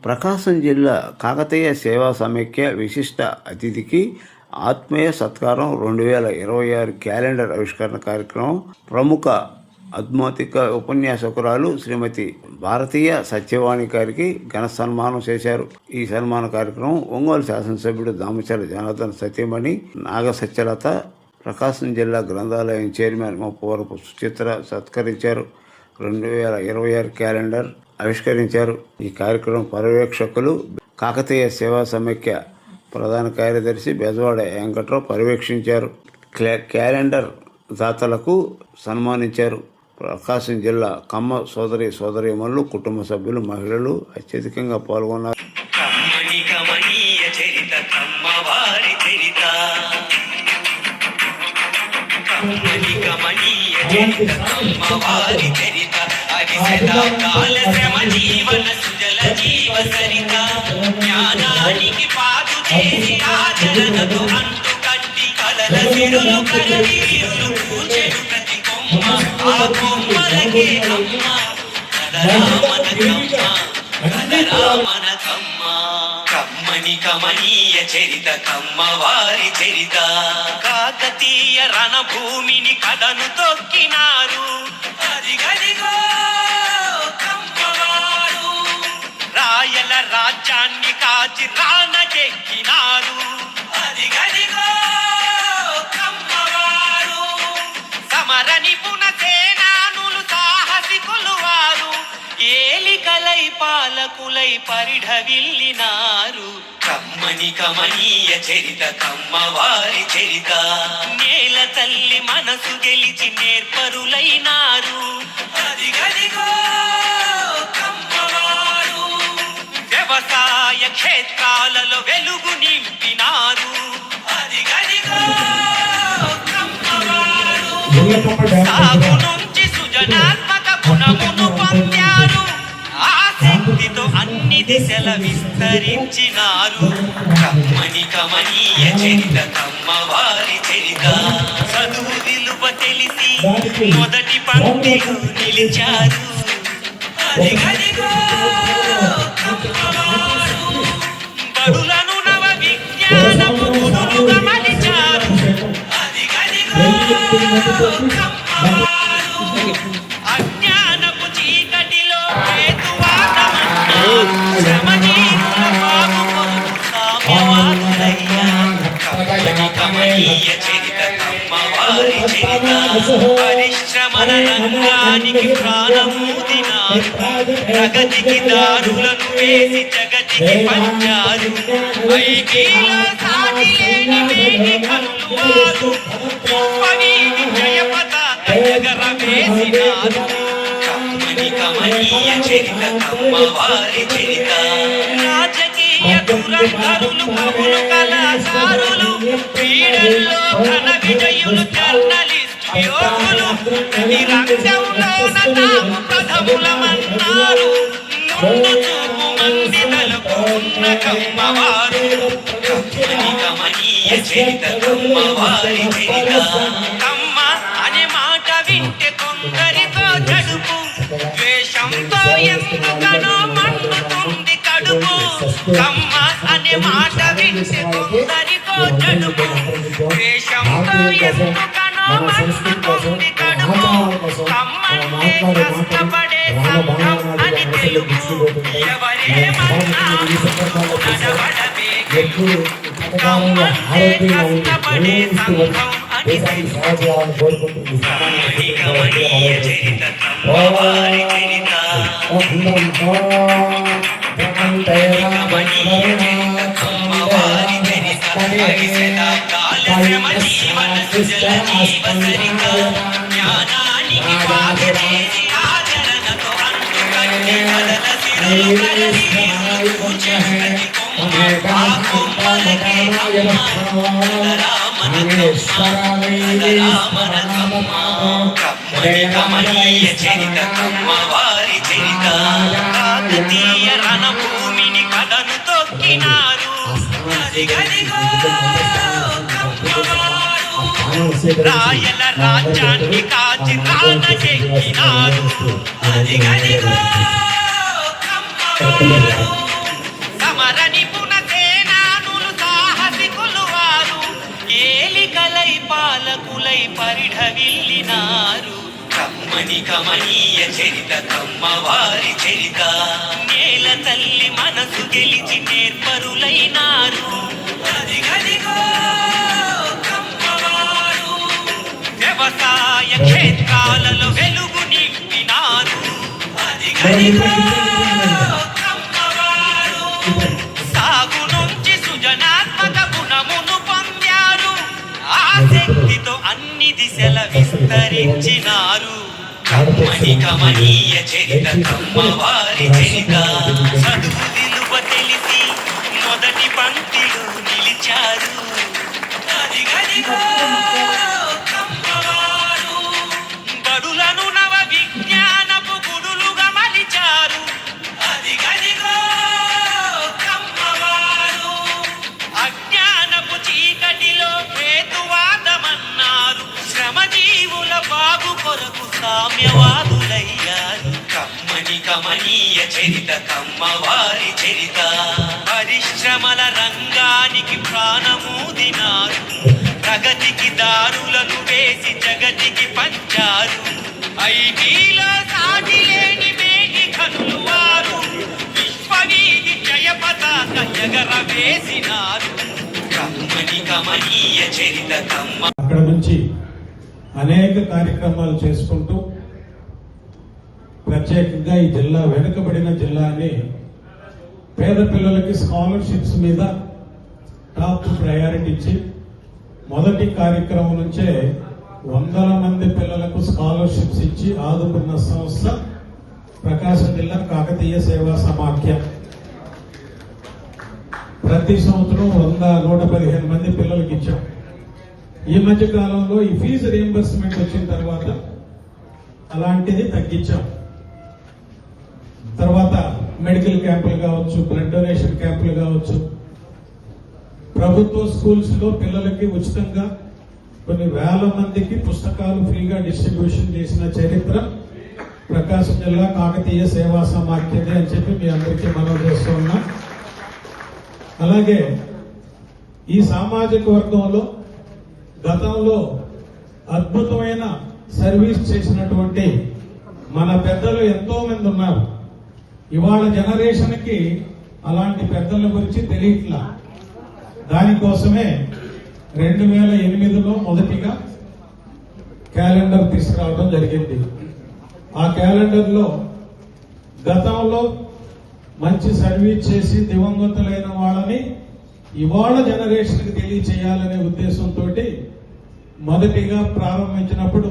ప్రకాశం జిల్లా కాకతీయ సేవా సమైక్య విశిష్ట అతిథికి ఆత్మీయ సత్కారం 2026 క్యాలెండర్ ఆవిష్కరణ కార్యక్రమం. ప్రముఖ అద్భుతిక ఉపన్యాసకురాలు శ్రీమతి భారతీయ సత్యవాణి గారికి ఘన సన్మానం చేశారు. ఈ సన్మాన కార్యక్రమం ఒంగోలు శాసనసభ్యుడు దామచర్ల జనార్దన్ సత్యమణి నాగ సత్యలత, ప్రకాశం జిల్లా గ్రంథాలయం చైర్మన్ ముప్పవరపు సుచిత్ర సత్కరించారు. 2026 క్యాలెండర్ ఆవిష్కరించారు. ఈ కార్యక్రమం పర్యవేక్షకులు కాకతీయ సేవా సమైక్య ప్రధాన కార్యదర్శి బెజవాడ వెంకట్రావు పర్యవేక్షించారు. క్యాలెండర్ దాతలకు సన్మానించారు. ప్రకాశం జిల్లా కమ్మ సోదరీమణులు, కుటుంబ సభ్యులు, మహిళలు అత్యధికంగా పాల్గొన్నారు. జ్ఞానానికి పాటు చేసి ఆచరణతో అంటుకట్టి కలల సిరులు కరవీరులు పూచెడు ప్రతి కొమ్మ ఆ కొమ్మలకే అమ్మ కదరామన కమ్మ. కమ్మని కమనీయ చరిత కమ్మవారి చరిత. కాకతీయ రణభూమిని కథను తొక్కినారు, అదిగదిగో కమ్మవారు. రాయల రాజ్యాన్ని కాచి రానకెక్కినారు, అదిగదిగో కమ్మవారు. సమర నిపుణ సేనానులు సాహసికులు వారు, ఏలికలై పాలకులై పరిఢవిల్లినారు. కమ్మని కమనీయ చరిత కమ్మవారి చరిత. నేల తల్లి మనసు గెలిచి నేర్పరులైనారు, అదిగదిగో కమ్మవారు. వ్యవసాయ క్షేత్రాలలో వెలుగు నింపినారు, అదిగదిగో కమ్మవారు. సాగు నుంచి సృజనాత్మక గుణమును పొందారు, ఆసక్తితో అన్ని దిశల విస్తరించినారు. కమ్మని కమనీయ చరిత కమ్మవారి చరిత. చదువు విలువ తెలిసి మొదటి పంక్తిలో నిలిచారు, అదిగదిగో కమ్మవారు. బడులను నవ విజ్ఞానపు గురులుగా మలిచారు, అదిగదిగో కమ్మవారు. అజ్ఞానపు చీకటిలో హేతువాదమన్నారు, శ్రమజీవుల బాగు కొరకు సామ్యవాదులయ్యారు. కమ్మని కమనీయ చరిత కమ్మవారి చరిత. పరిశ్రమల రంగానికి ప్రాణమూదినారు, ప్రగతికి దారులను వేసి జగతికి పంచారు. ఐకీలో సాటి లేని వేగి కన్నువారు, పుష్పవీధి జయ పతాక ఎగరవేసినారు. కమ్మని కమనీయ చరిత కమ్మవారి చరిత. రాజకీయ దురంధరులు, కవులు, కళాకారులు, క్రీడల్లో ఘన విజయులు, జర్నలిస్టు యోగులు, ప్రతి రంగంలోన తాము ప్రథములమన్నారు. ముందు చూపు మంది తలుపుకున్న కమ్మవారు. కమ్మని కమనీయ చరిత కమ్మవారి చరిత. కమ్మ అనే మాట వింటే కొందరితో జడుపు, ద్వేషంతో ఎందుకనో మండుతుంది కడుపు. కమ్మ అనే మాట వింటే కొందరితో జడుపు, ద్వేషంతో ఎందుకనో మండుతుంది కడుపు. కమ్మంటే కష్టపడే సంఘం అని తెలుగు. ఎవరేమన్నా నడవడమే గెలుపు. కమ్మంటే కష్టపడే సంఘం అని తెలుగు. కమ్మని కమనీయ చరిత కమ్మవారి చరిత. కమ్మని కమనీయ చరిత కమ్మవారి చరిత. 10 శతాబ్దాల శ్రమ జీవన సుజల జీవసరిత. జ్ఞానానికి పాటు చేసి ఆచరణతో అంటుకట్టి కలల సిరులు కరవీరులు పూచెడు ప్రతి కొమ్మ ఆ కొమ్మలకే అమ్మ. కదరామన కమ్మ. కమ్మని కమనీయ చరిత కమ్మవారి చరిత. కాకతీయ రణభూమిని కథను తొక్కినారు, అదిగదిగో కమ్మవారు. రాయల రాజ్యాన్ని కాచి రానకెక్కినారు, అదిగదిగో కమ్మవారు. సమర నిపుణ సేనానులు సాహసికులు వారు ఏలికలై పాలకులై పరిఢవిల్లినారు. కమ్మని కమనీయ చరిత కమ్మవారి చరిత. నేల తల్లి మనసు గెలిచి నేర్పరులైనారు. అదిగదిగో కమ్మవారు వ్యవసాయ క్షేత్రాలలో వెలుగు నింపినారు. అదిగదిగో కమ్మవారు సాగు నుంచి సృజనాత్మక గుణమును పొందారు. ఆసక్తితో అన్ని దిశల విస్తరించినారు. కమ్మని కమనీయ చరిత కమ్మవారి చరిత. చదువు విలువ తెలిసి మొదటి పంక్తిలో నిలిచారు. అదిగదిగో కమ్మవారు బడులను నవ విజ్ఞానపు గుడులుగా మలిచారు. అదిగదిగో కమ్మవారు అజ్ఞానపు చీకటిలో హేతువాదమన్నారు. శ్రమజీవుల బాగు కొరకు సామ్యవాదులయ్యారు. కమ్మని కమనీయ చరిత కమ్మవారి చరిత. పరిశ్రమల రంగానికి ప్రాణమూదినారు. ప్రగతికి దారులను వేసి జగతికి పంచారు. ఐటీలో సాటి లేని మేటి కనులు వారు విశ్వవీధి జయ పతాక ఎగరవేసినారు. కమ్మని కమనీయ చరిత కమ్మ. అక్కడ నుంచి అనేక కార్యక్రమాలు చేసుకుంటూ ప్రత్యేకంగా ఈ జిల్లా వెనుకబడిన జిల్లా అని పేద పిల్లలకి స్కాలర్షిప్స్ మీద టాప్ ప్రయారిటీ ఇచ్చి మొదటి కార్యక్రమం నుంచే 100 మంది పిల్లలకు స్కాలర్షిప్స్ ఇచ్చి ఆదుకున్న సంస్థ ప్రకాశం జిల్లా కాకతీయ సేవా సమాఖ్య. ప్రతి సంవత్సరం 100-115 మంది పిల్లలకి ఇచ్చాం. ఈ మధ్య కాలంలో ఈ ఫీజు రియంబర్స్మెంట్ వచ్చిన తర్వాత అలాంటిది తగ్గించాం. తర్వాత మెడికల్ క్యాంపులు కావచ్చు, బ్లడ్ డొనేషన్ క్యాంపులు కావచ్చు, ప్రభుత్వ స్కూల్స్ లో పిల్లలకి ఉచితంగా కొన్ని వేల మందికి పుస్తకాలు ఫ్రీగా డిస్ట్రిబ్యూషన్ చేసిన చరిత్ర ప్రకాశం జిల్లా కాకతీయ సేవా సమాఖ్యది అని చెప్పి మీ అందరికీ మనం చేస్తూ ఉన్నాం. అలాగే ఈ సామాజిక వర్గంలో గతంలో అద్భుతమైన సర్వీస్ చేసినటువంటి మన పెద్దలు ఎంతో మంది ఉన్నారు. ఇవాళ జనరేషన్ కి అలాంటి పెద్దల గురించి తెలియట్లా. దానికోసమే 2008లో మొదటిగా క్యాలెండర్ తీసుకురావడం జరిగింది. ఆ క్యాలెండర్ లో గతంలో మంచి సర్వీస్ చేసి దివంగతులైన వాళ్ళని ఇవాళ జనరేషన్ కి తెలియచేయాలనే ఉద్దేశంతో మొదటిగా ప్రారంభించినప్పుడు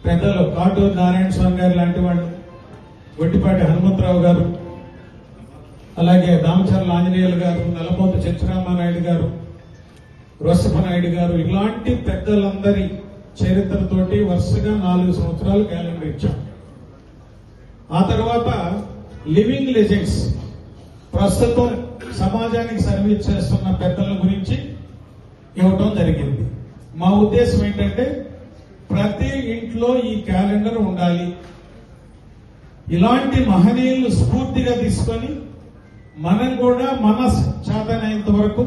పెద్దలు కాటూరు నారాయణ స్వామి గారు లాంటి వాళ్ళు, గొట్టిపాటి హనుమంతరావు గారు, అలాగే దామచర్ల ఆంజనేయులు గారు, నల్లమోతు చంద్రరామానాయుడు గారు, వరసపనాయుడు గారు, ఇలాంటి పెద్దలందరి చరిత్రతోటి వరుసగా 4 సంవత్సరాలు క్యాలెండర్ ఇచ్చాం. ఆ తర్వాత లివింగ్ లెజెండ్స్, ప్రస్తుతం సమాజానికి సర్వీస్ చేస్తున్న పెద్దల గురించి ఇవ్వటం జరిగింది. మా ఉద్దేశం ఏంటంటే ప్రతి ఇంట్లో ఈ క్యాలెండర్ ఉండాలి. ఇలాంటి మహనీయులు స్ఫూర్తిగా తీసుకొని మనం కూడా మన చేతనైనంత వరకు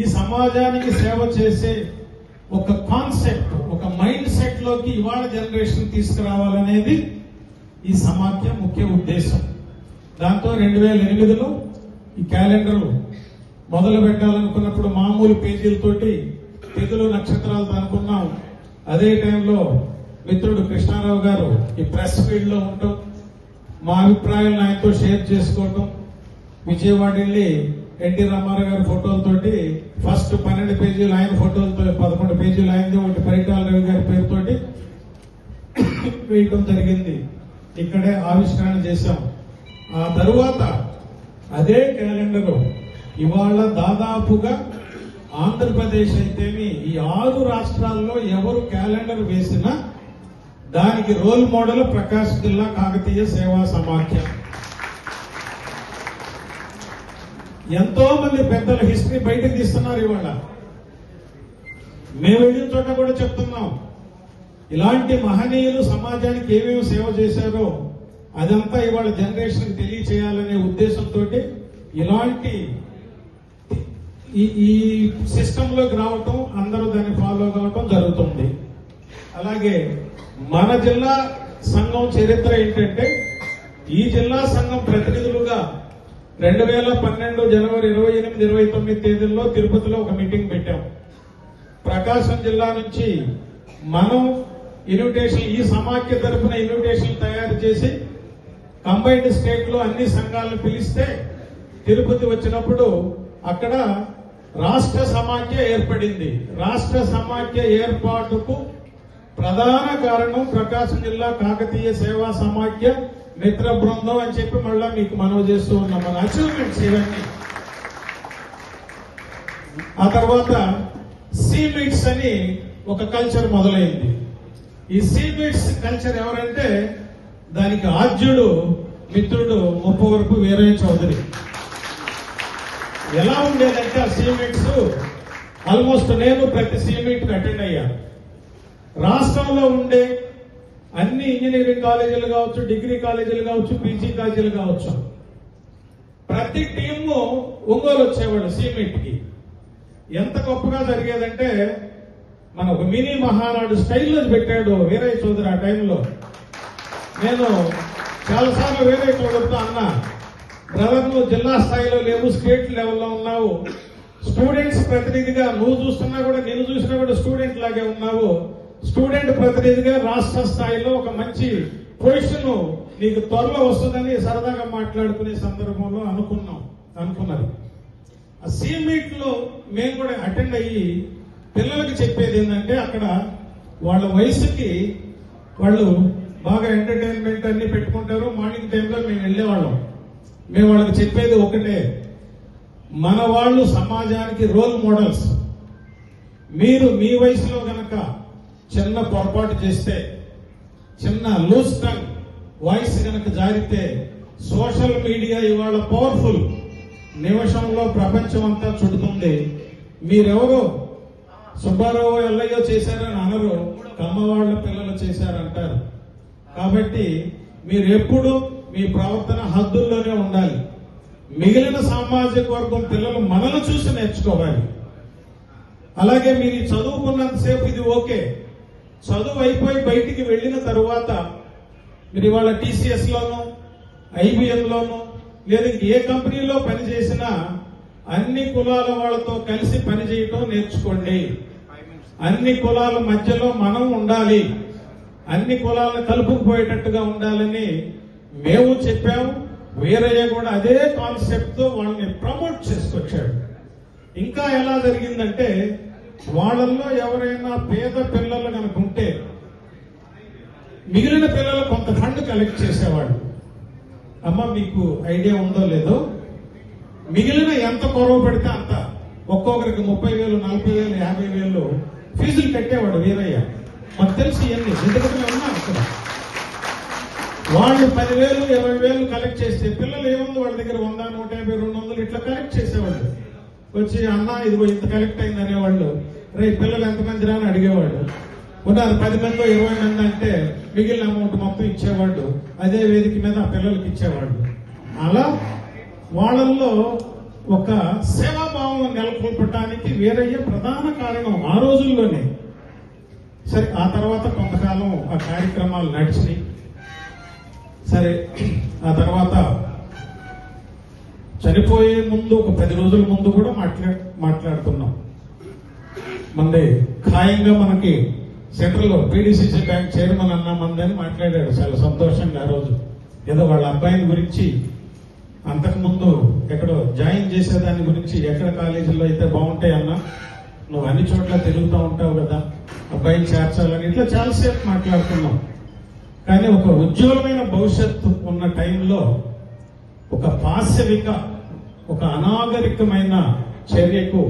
ఈ సమాజానికి సేవ చేసే ఒక కాన్సెప్ట్, ఒక మైండ్ సెట్ లోకి ఇవాళ జనరేషన్ తీసుకురావాలనేది ఈ సమాఖ్య ముఖ్య ఉద్దేశం. దాంతో 2008లో ఈ క్యాలెండర్ మొదలు పెట్టాలనుకున్నప్పుడు మామూలు పేజీలతోటి తిథులు నక్షత్రాలతో అనుకున్నాం. అదే టైంలో మిత్రుడు కృష్ణారావు గారు ఈ ప్రెస్ ఫీల్డ్ లో ఉండటం, మా అభిప్రాయాలను ఆయనతో షేర్ చేసుకోవటం, విజయవాడ వెళ్ళి ఎన్టీ రామారావు గారి ఫోటోలతోటి ఫస్ట్ 12 పేజీలు ఆయన ఫోటోలతో, 11 పేజీలు ఆయనది, ఒకటి పరిటాల రవి గారి పేరుతోటి వేయటం జరిగింది. ఇక్కడే ఆవిష్కరణ చేశాం. ఆ తరువాత అదే క్యాలెండర్ ఇవాళ దాదాపుగా ఆంధ్రప్రదేశ్ అయితేమి ఈ 6 రాష్ట్రాల్లో ఎవరు క్యాలెండర్ వేసినా దానికి రోల్ మోడల్ ప్రకాశం జిల్లా కాకతీయ సేవా సమాఖ్య. ఎంతో మంది పెద్దల హిస్టరీ బయటకు తీస్తున్నారు. ఇవాళ మేము వెళ్ళిన చోట కూడా చెప్తున్నాం, ఇలాంటి మహనీయులు సమాజానికి ఏమేమి సేవ చేశారో అదంతా ఇవాళ జనరేషన్ తెలియచేయాలనే ఉద్దేశంతో ఇలాంటి ఈ సిస్టంలోకి రావటం, అందరూ దాన్ని ఫాలో కావటం జరుగుతుంది. అలాగే మన జిల్లా సంఘం చరిత్ర ఏంటంటే, ఈ జిల్లా సంఘం ప్రతినిధులుగా 2012 జనవరి 28, 29 తేదీల్లో తిరుపతిలో ఒక మీటింగ్ పెట్టాం. ప్రకాశం జిల్లా నుంచి మనం ఇన్విటేషన్, ఈ సమాఖ్య తరఫున ఇన్విటేషన్ తయారు చేసి కంబైన్డ్ స్టేట్ లో అన్ని సంఘాలను పిలిస్తే తిరుపతి వచ్చినప్పుడు అక్కడ రాష్ట్ర సమాఖ్య ఏర్పడింది. రాష్ట్ర సమాఖ్య ఏర్పాటుకు ప్రధాన కారణం ప్రకాశం జిల్లా కాకతీయ సేవా సమాఖ్య మిత్ర బృందం అని చెప్పి మళ్ళా మీకు మనవి చేస్తూ ఉన్నాం. మన అచీవ్మెంట్స్ ఇవన్నీ. ఆ తర్వాత సీమీట్స్ అని ఒక కల్చర్ మొదలైంది. ఈ సీమీట్స్ కల్చర్ ఎవరంటే దానికి ఆద్యుడు మిత్రుడు ముప్పవరపు వీరయ్య చౌదరి. ఎలా ఉండేదంటే ఆ సీమీట్స్ ఆల్మోస్ట్ నేను ప్రతి సీమీట్ అటెండ్ అయ్యాను. రాష్ట్రంలో ఉండే అన్ని ఇంజనీరింగ్ కాలేజీలు కావచ్చు, డిగ్రీ కాలేజీలు కావచ్చు, పీజీ కాలేజీలు కావచ్చు, ప్రతి టీము ఒంగోలు వచ్చేవాడు సీమీట్ కి. ఎంత గొప్పగా జరిగేదంటే మన ఒక మినీ మహానాడు స్టైల్లో పెట్టాడు వీరయ్య చౌదరి. ఆ టైంలో నేను చాలాసార్లు వీరయ్య చౌదరితో అన్నా, బ్రదర్ నువ్వు జిల్లా స్థాయిలో లేవు, స్టేట్ లెవెల్లో ఉన్నావు, స్టూడెంట్స్ ప్రతినిధిగా నువ్వు చూస్తున్నా కూడా, నేను చూసినా కూడా స్టూడెంట్ లాగే ఉన్నావు, స్టూడెంట్ ప్రతినిధిగా రాష్ట్ర స్థాయిలో ఒక మంచి పొజిషన్ నీకు త్వరలో వస్తుందని సరదాగా మాట్లాడుకునే సందర్భంలో అనుకున్నది. ఆ సీమీట్ లో మేము కూడా అటెండ్ అయ్యి పిల్లలకి చెప్పేది ఏంటంటే, అక్కడ వాళ్ళ వయసుకి వాళ్ళు బాగా ఎంటర్టైన్మెంట్ అన్ని పెట్టుకుంటారు. మార్నింగ్ టైంలో మేము వెళ్ళేవాళ్ళం. మేము వాళ్ళకి చెప్పేది ఒకటే, మన వాళ్ళు సమాజానికి రోల్ మోడల్స్. మీరు మీ వయసులో గనక చిన్న పొరపాటు చేస్తే, చిన్న లూజ్ టంగ్ వాయిస్ గనక జారితే, సోషల్ మీడియా ఇవాళ పవర్ఫుల్, నిమిషంలో ప్రపంచం అంతా చుడుతుంది. మీరెవరో సుబ్బారావు ఎల్లయ్యో చేశారని అనరు, కమ్మవాళ్ల పిల్లలు చేశారంటారు. కాబట్టి మీరు ఎప్పుడు మీ ప్రవర్తన హద్దుల్లోనే ఉండాలి. మిగిలిన సామాజిక వర్గం పిల్లలు మనల్ని చూసి నేర్చుకోవాలి. అలాగే మీరు చదువుకున్నంతసేపు ఇది ఓకే, చదువు అయిపోయి బయటికి వెళ్ళిన తరువాత మీరు ఇవాళ టీసీఎస్ లోనూ, ఐబిఎం లోనూ, లేదా ఏ కంపెనీలో పనిచేసినా అన్ని కులాల వాళ్ళతో కలిసి పనిచేయటం నేర్చుకోండి. అన్ని కులాల మధ్యలో మనం ఉండాలి, అన్ని కులాలను కలుపుకుపోయేటట్టుగా ఉండాలని మేము చెప్పాము. వీరయ్య కూడా అదే కాన్సెప్ట్ తో వాళ్ళని ప్రమోట్ చేసుకొచ్చాడు. ఇంకా ఎలా జరిగిందంటే, వాళ్ళల్లో ఎవరైనా పేద పిల్లలు కనుక ఉంటే మిగిలిన పిల్లలు కొంత ఫండ్ కలెక్ట్ చేసేవాడు. అమ్మ మీకు ఐడియా ఉందో లేదో, మిగిలిన ఎంత కొరవ పడితే అంత, ఒక్కొక్కరికి 30,000, 40,000, 50,000 ఫీజులు కట్టేవాడు వీరయ్య. మాకు తెలిసి ఇవన్నీ ఎందుకంటే ఉన్నా అక్కడ. వాళ్ళు 10,000, 20,000 కలెక్ట్ చేస్తే పిల్లలు ఏముంది వాళ్ళ దగ్గర 100, 150, 200 ఇట్లా కలెక్ట్ చేసేవాళ్ళు. వచ్చి అన్న ఇదిగో ఇంత కలెక్ట్ అయింది అనేవాళ్ళు. రే పిల్లలు ఎంతమంది రాని అడిగేవాడు. ఉన్నారు 10 మంది 20 మంది అంటే మిగిలిన అమౌంట్ మొత్తం ఇచ్చేవాడు. అదే వేదిక మీద ఆ పిల్లలకి ఇచ్చేవాడు. అలా వాళ్ళల్లో ఒక సేవాభావం నెలకొల్పటానికి వీరయ్య ప్రధాన కారణం ఆ రోజుల్లోనే. సరే ఆ తర్వాత కొంతకాలం ఆ కార్యక్రమాలు నడిచినాయి. సరే ఆ తర్వాత చనిపోయే ముందు ఒక 10 రోజుల ముందు కూడా మాట్లాడుతున్నాం. మంది ఖాయంగా మనకి సెంట్రల్ లో పీడీసీసీ బ్యాంక్ చైర్మన్ అన్న మందని మాట్లాడాడు. చాలా సంతోషంగా ఆ రోజు ఏదో వాళ్ళ అబ్బాయిని గురించి, అంతకుముందు ఎక్కడో జాయిన్ చేసేదాని గురించి, ఎక్కడ కాలేజీలో అయితే బాగుంటాయి అన్న, నువ్వు అన్ని చోట్ల తిరుగుతూ ఉంటావు కదా, అబ్బాయిని చేర్చాలని ఇట్లా చాలాసేపు మాట్లాడుతున్నాం. కానీ ఒక ఉజ్వలమైన భవిష్యత్తు ఉన్న టైంలో ఒక పాశవిక, ఒక అనాగరికమైన చర్యకు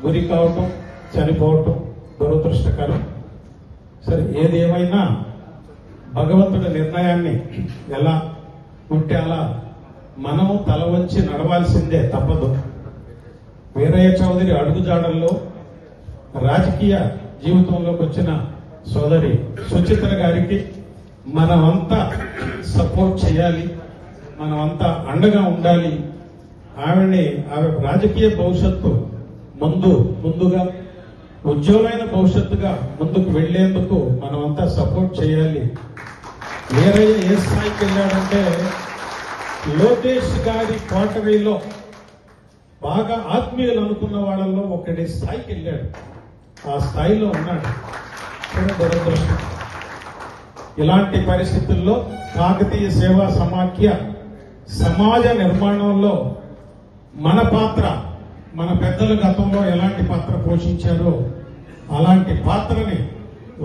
గురి కావటం, చనిపోవటం దురదృష్టకరం. సరే ఏది ఏమైనా భగవంతుడి నిర్ణయాన్ని ఎలా ఉంటే అలా మనము తల వంచి నడవాల్సిందే, తప్పదు. వీరయ్య చౌదరి అడుగుజాడల్లో రాజకీయ జీవితంలోకి వచ్చిన సోదరి సుచిత్ర గారికి మనమంతా సపోర్ట్ చేయాలి, మనమంతా అండగా ఉండాలి. ఆమె రాజకీయ భవిష్యత్తు ముందుగా ఉజ్వలమైన భవిష్యత్తుగా ముందుకు వెళ్లేందుకు మనమంతా సపోర్ట్ చేయాలి. వీరయ్య ఏ స్థాయికి వెళ్ళాడంటే లోకేష్ గారి కోటరీలో బాగా ఆత్మీయులు అనుకున్న వాళ్ళల్లో ఒకటి స్థాయికి వెళ్ళాడు. ఆ స్థాయిలో ఉన్నాడు. దురదృష్టం. ఇలాంటి పరిస్థితుల్లో కాకతీయ సేవా సమాఖ్య సమాజ నిర్మాణంలో మన పాత్ర, మన పెద్దలు గతంలో ఎలాంటి పాత్ర పోషించారో అలాంటి పాత్రని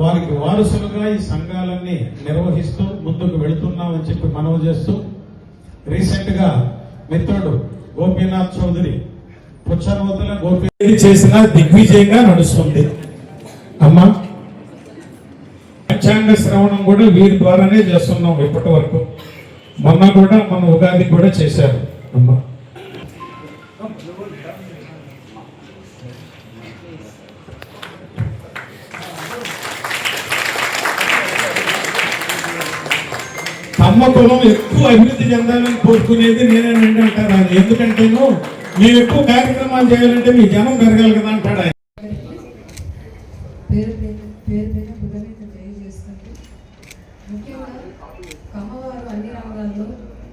వారికి వారసులుగా ఈ సంఘాలన్నీ నిర్వహిస్తూ ముందుకు వెళుతున్నామని చెప్పి మనవి చేస్తూ, రీసెంట్ గా మిత్రుడు గోపీనాథ్ చౌదరి పుచ్చనూతల గోపి చేసిన దిగ్విజయంగా నడుస్తుంది. అమ్మా పంచాంగ శ్రవణం కూడా వీరి ద్వారానే చేస్తున్నాం ఇప్పటి వరకు. మొన్న కూడా మన ఉగాది కూడా చేశారు. అమ్మా తమ కులం ఎక్కువ అభివృద్ధి చెందాలని కోరుకునేది నేనేనంటే అంటారు. ఎందుకంటేను మేము ఎక్కువ కార్యక్రమాలు చేయాలంటే మీ జనం పెరగాలి కదా అంటాడు ఆయన. ముఖ్యంగా కమ్మవారు అన్ని రంగాల్లో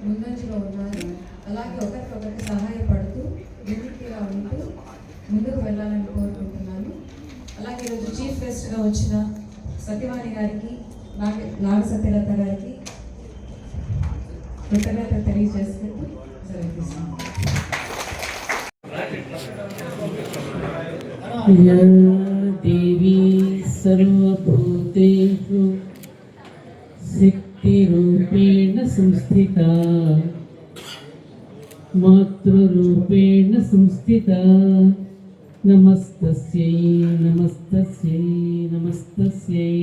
ముందంజలో ఉన్నారు. అలాగే ఒకరికొకరికి సహాయపడుతూ యూనిటీగా ఉంటూ ముందుకు వెళ్ళాలని కోరుకుంటున్నాను. అలాగే ఈరోజు చీఫ్ గెస్ట్గా వచ్చిన సత్యవాణి గారికి, నాగ సత్యలత గారికి కృతజ్ఞత తెలియజేసుకుంటూ సెలవు. దేవి సర్వభూతేషు శక్తిరూపేణ సంస్థితా మాతృరూపేణ సంస్థితా నమస్తస్యై నమస్తస్యై నమస్తస్యై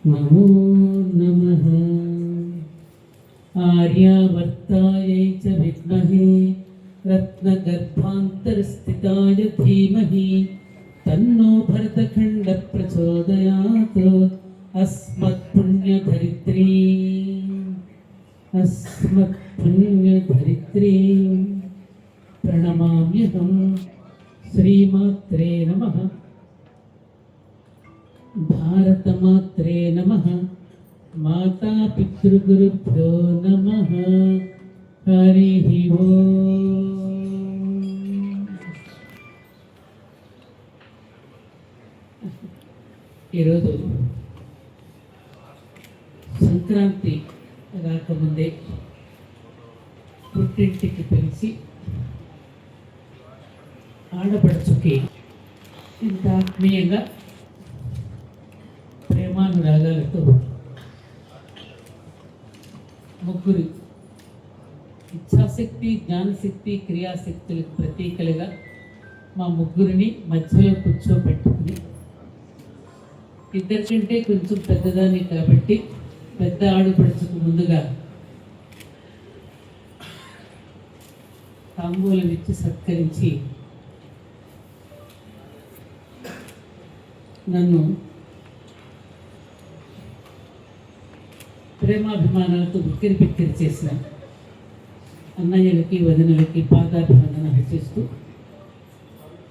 నమో నమః. ఆర్యావర్తాయై చ విద్మహే రత్నగర్భాంతరస్థితాయ ధీమహి తన్నో భరతఖండ ప్రచోదయాత్. అస్మత్పుణ్యధరిత్రీ ప్రణమామ్యహం. శ్రీమాత్రే నమః. భారతమాత్రే నమః. మాతా పితృగురుభ్యో నమః. హరి ఓం. ఈరోజు సంక్రాంతి రాకముందే పుట్టింటికి పిలిచి ఆడపడుచుకి ఇంత ఆత్మీయంగా ప్రేమానురాగాలతో ముగ్గురు ఇచ్ఛాశక్తి, జ్ఞానశక్తి, క్రియాశక్తులకు ప్రతీకలుగా మా ముగ్గురిని మధ్యలో కూర్చోబెట్టుకుని, ఇద్దరికంటే కొంచెం పెద్దదాన్ని కాబట్టి పెద్ద ఆడపడుచుకు ముందుగా తాంబూలం ఇచ్చి సత్కరించి నన్ను ప్రేమాభిమానాలతో ఉక్కిరి పిక్కిరి చేసిన అన్నయ్యలకి, వదినలకి పాదాభివందన చేస్తూ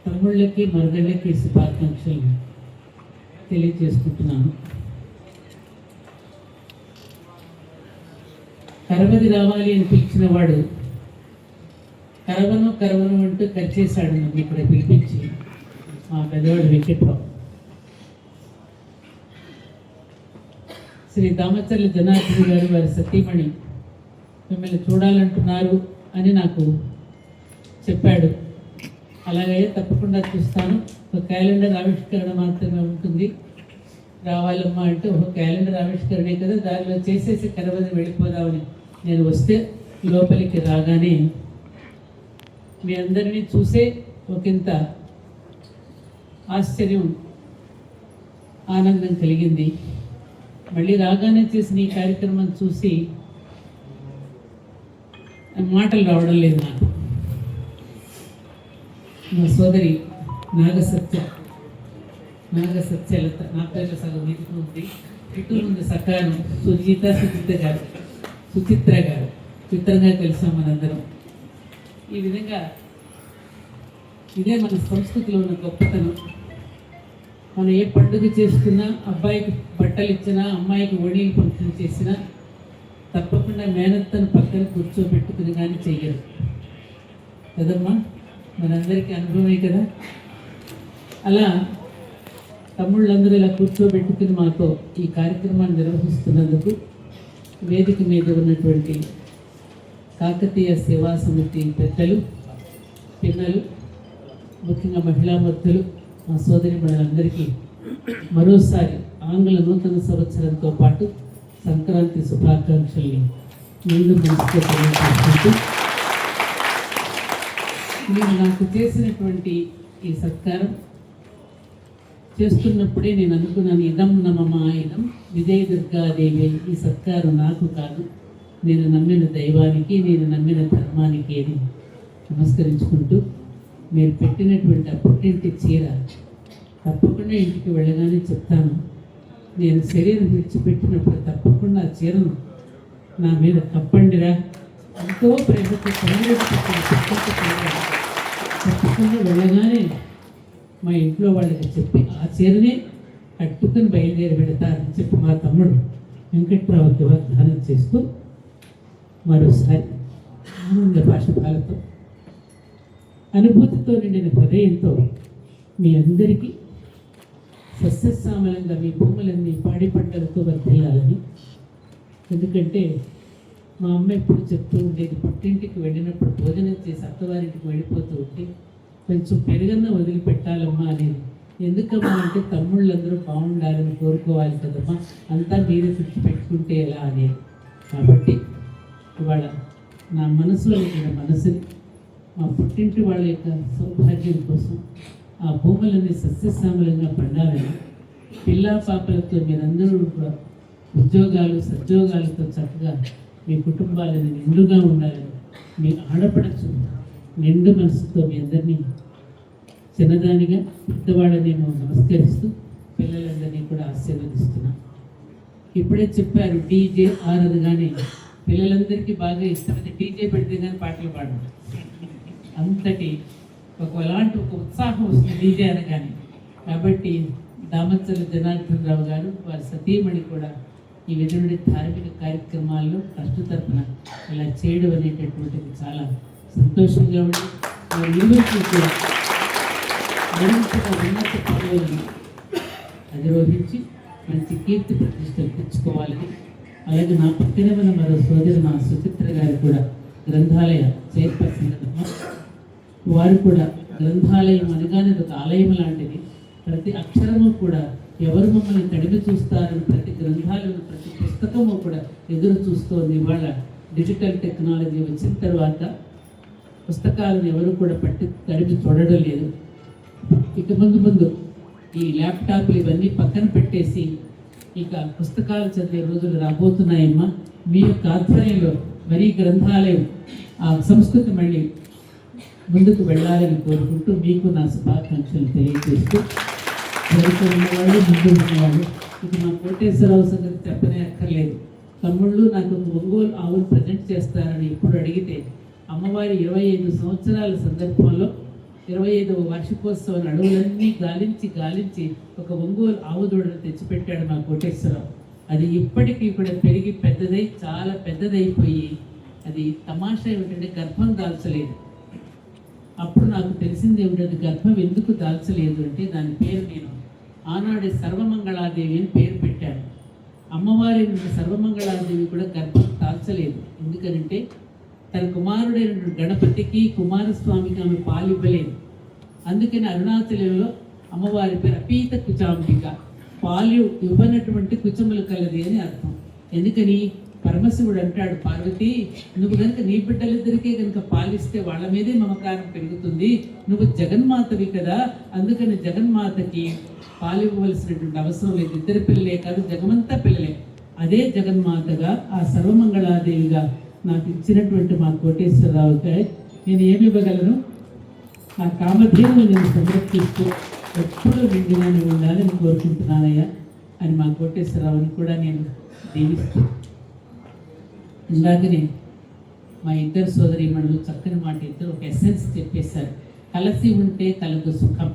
తమ్ముళ్ళకి, మరదళ్ళకి శుభాకాంక్షలు తెలియజేసుకుంటున్నాను. కరవది రావాలి అని పిలిచిన వాడు కరవను కరవను అంటూ ఖర్చేశాడు నన్ను ఇక్కడ పిలిపించి, మా పెద్దవాడు వెంకట్రావు. శ్రీ దామచర్ల జనార్దన్ గారు వారి సతీమణి మిమ్మల్ని చూడాలంటున్నారు అని నాకు చెప్పాడు. అలాగే తప్పకుండా చూస్తాను, ఒక క్యాలెండర్ ఆవిష్కరణ మాత్రమే ఉంటుంది, రావాలమ్మా అంటే ఒక క్యాలెండర్ ఆవిష్కరణే కదా, దానిలో చేసేసి కరవది వెళ్ళిపోదామని నేను వస్తే లోపలికి రాగానే మీ అందరినీ చూసే ఒకంత ఆశ్చర్యం, ఆనందం కలిగింది. మళ్ళీ రాగానే చేసిన ఈ కార్యక్రమం చూసి మాటలు రావడం లేదు నాకు. మా సోదరి నాగసత్యలత, నా పేరు సగం ఇటు ఉంది, ఇటు ముందు సకాలం సుచిత్ర గారు చిత్రంగా కలిసాం మనందరం. ఈ విధంగా ఇదే మన సంస్కృతిలో ఉన్న గొప్పతనం. మనం ఏ పండుగ చేసుకున్నా, అబ్బాయికి బట్టలు ఇచ్చినా, అమ్మాయికి ఒడిలు పంపిణీ చేసినా తప్పకుండా మేనత్తను పక్కన కూర్చోబెట్టుకుని కానీ చెయ్యరు కదమ్మా. మనందరికీ అనుభవమే కదా. అలా తమ్ముళ్ళందరూ ఇలా కూర్చోబెట్టుకుని మాతో ఈ కార్యక్రమాన్ని నిర్వహిస్తున్నందుకు వేదిక మీద ఉన్నటువంటి కాకతీయ సేవా సమితి పెద్దలు, పిల్లలు, ముఖ్యంగా మహిళామూర్తులు, మా సోదరి మనందరికీ మరోసారి ఆంగ్ల నూతన సంవత్సరంతో పాటు సంక్రాంతి శుభాకాంక్షల్ని ముందు మనసుతో తెలియజేసుకుంటూ, మీరు నాకు చేసినటువంటి ఈ సత్కారం చేస్తున్నప్పుడే నేను అనుకున్నాను, ఇదం నమమాయిదం విజయ దుర్గాదేవి, ఈ సత్కారం నాకు కాదు, నేను నమ్మిన దైవానికి, నేను నమ్మిన ధర్మానికి అని నమస్కరించుకుంటూ, మీరు పెట్టినటువంటి ఆ పుట్టింటి చీర తప్పకుండా ఇంటికి వెళ్ళగానే చెప్తాను. నేను శరీరం విడిచిపెట్టినప్పుడు తప్పకుండా ఆ చీరను నా మీద కప్పండిరా, ఎంతో ప్రేమతో తప్పకుండా వెళ్ళగానే మా ఇంట్లో వాళ్ళకి చెప్పి ఆ చీరనే కట్టుకుని బయలుదేరి పెడతారని చెప్పి మా తమ్ముడు వెంకట్రావుకి వాగ్దానం చేస్తూ మరోసారి ఆనంద భాషపాలతో అనుభూతితో నిండిన హృదయంతో మీ అందరికీ సస్యశ్యామలంగా మీ భూములన్నీ పాడి పంటలతో వర్ధిల్లాలని. ఎందుకంటే మా అమ్మ ఎప్పుడు చెప్తూ ఉండేది, పుట్టింటికి వెళ్ళినప్పుడు భోజనం చేసి అత్తవారింటికి వెళ్ళిపోతూ ఉంటే కొంచెం పెరుగన్నా వదిలిపెట్టాలమ్మా అనేది. ఎందుకమ్మా అంటే తమ్ముళ్ళందరూ బాగుండాలని కోరుకోవాలి కదమ్మా, అంతా మీరే తెచ్చి పెట్టుకుంటే ఎలా అనేది. కాబట్టి ఇవాళ నా మనసులో ఉన్న మనసుని మా పుట్టింటి వాళ్ళ యొక్క సౌభాగ్యం కోసం ఆ భూములన్నీ సస్యశ్యామలంగా పండాలని, పిల్లా పాపలతో మీరందరూ కూడా ఉద్యోగాలు సద్యోగాలతో చక్కగా మీ కుటుంబాలను నిండుగా ఉండాలని, మీ ఆడపడచ్చు నిండు మనసుతో మీ అందరినీ చిన్నదానిగా పెద్దవాళ్ళని నేను నమస్కరిస్తూ పిల్లలందరినీ కూడా ఆశీర్వదిస్తున్నాను. ఇప్పుడే చెప్పారు డీజే ఆరదు, కానీ పిల్లలందరికీ బాగా ఇష్టమైతే డీజే పెడితే కానీ పాటలు పాడడం, అంతటి ఒకలాంటి ఒక ఉత్సాహం వస్తుంది డీజే అనగానే. కాబట్టి దామచర్ల జనార్దన్ రావు గారు, వారి సతీమణి కూడా ఈ విధమైన ధార్మిక కార్యక్రమాల్లో ట్రస్ట్ తరఫున ఇలా చేయడం అనేటటువంటిది చాలా సంతోషంగా ఉంది. వారి యూనివర్సిటీ కూడా మరింతగా ఉన్నత పదవులను అధిరోహించి మంచి కీర్తి ప్రతిష్టలు తెచ్చుకోవాలని, అలాగే నా పక్కనే ఉన్న మరో సోదరి మా సుచిత్ర గారు కూడా గ్రంథాలయ చైర్పర్సన్ కదమ్మా. వారు కూడా గ్రంథాలయం అనగానే ఒక ఆలయం లాంటిది, ప్రతి అక్షరము కూడా ఎవరు మమ్మల్ని తడిమి చూస్తారని ప్రతి గ్రంథాలను ప్రతి పుస్తకము కూడా ఎదురు చూస్తోంది. ఇవాళ డిజిటల్ టెక్నాలజీ వచ్చిన తర్వాత పుస్తకాలను ఎవరు కూడా తడిమి చూడడం లేదు. ఇక ముందు ఈ ల్యాప్టాప్లు ఇవన్నీ పక్కన పెట్టేసి ఇక పుస్తకాలు చదివే రోజులు రాబోతున్నాయమ్మా. మీ యొక్క ఆధ్వర్యంలో మరీ గ్రంథాలయం ఆ సంస్కృతి మళ్ళీ ముందుకు వెళ్ళాలని కోరుకుంటూ మీకు నా శుభాకాంక్షలు తెలియజేస్తూ, ఉన్నవాళ్ళు ముందు ఉన్నవాళ్ళు ఇక మా కోటేశ్వరరావు సంగతి చెప్పనే అక్కర్లేదు. తమ్ముళ్ళు నాకు ఒక ఒంగోలు ఆవులు ప్రజెంట్ చేస్తారని ఇప్పుడు అడిగితే అమ్మవారి 25 సంవత్సరాల సందర్భంలో 25వ వార్షికోత్సవం అడవులన్నీ గాలించి ఒక ఒంగోలు ఆవు దూడను తెచ్చిపెట్టాడు మా కోటేశ్వరరావు. అది ఇప్పటికీ కూడా పెరిగి పెద్దదై చాలా పెద్దదైపోయి అది తమాషా ఏమిటంటే గర్భం దాల్చలేదు. అప్పుడు నాకు తెలిసింది ఏమిటంటే గర్భం ఎందుకు దాల్చలేదు అంటే దాని పేరు నేను ఆనాడే సర్వమంగళాదేవి అని పేరు పెట్టాను. అమ్మవారి సర్వమంగళాదేవి కూడా గర్భం దాల్చలేదు. ఎందుకనంటే తన కుమారుడైన గణపతికి కుమారస్వామికి ఆమె పాలు ఇవ్వలేదు. అందుకని అరుణాచలంలో అమ్మవారి పేరు అపీత కుచాంబిక, పాలు ఇవ్వనటువంటి కుచములు కలది అని అర్థం. ఎందుకని పరమశివుడు అంటాడు, పార్వతి నువ్వు కనుక నీ బిడ్డలిద్దరికే కనుక పాలిస్తే వాళ్ళ మీదే మమకారం పెరుగుతుంది, నువ్వు జగన్మాతవి కదా, అందుకని జగన్మాతకి పాలు ఇవ్వవలసినటువంటి అవసరం లేదు. ఇద్దరు పిల్లలే కాదు జగమంతా పిల్లలే. అదే జగన్మాతగా ఆ సర్వమంగళాదేవిగా నాకు ఇచ్చినటువంటి మా కోటేశ్వరరావుకి నేను ఏమి ఇవ్వగలను? నా కామధేనులు నేను సంరక్షిస్తూ ఎప్పుడూ నిండిగానే ఉండాలని కోరుకుంటున్నానయ్యా అని మా కోటేశ్వరరావుని కూడా నేను దీవిస్తూ, ఇందాకనే మా ఇద్దరు సోదరీమణులు చక్కని మాట ఇద్దరు ఒక ఎసెన్స్ చెప్పేశారు. కలిసి ఉంటే కలదు సుఖం.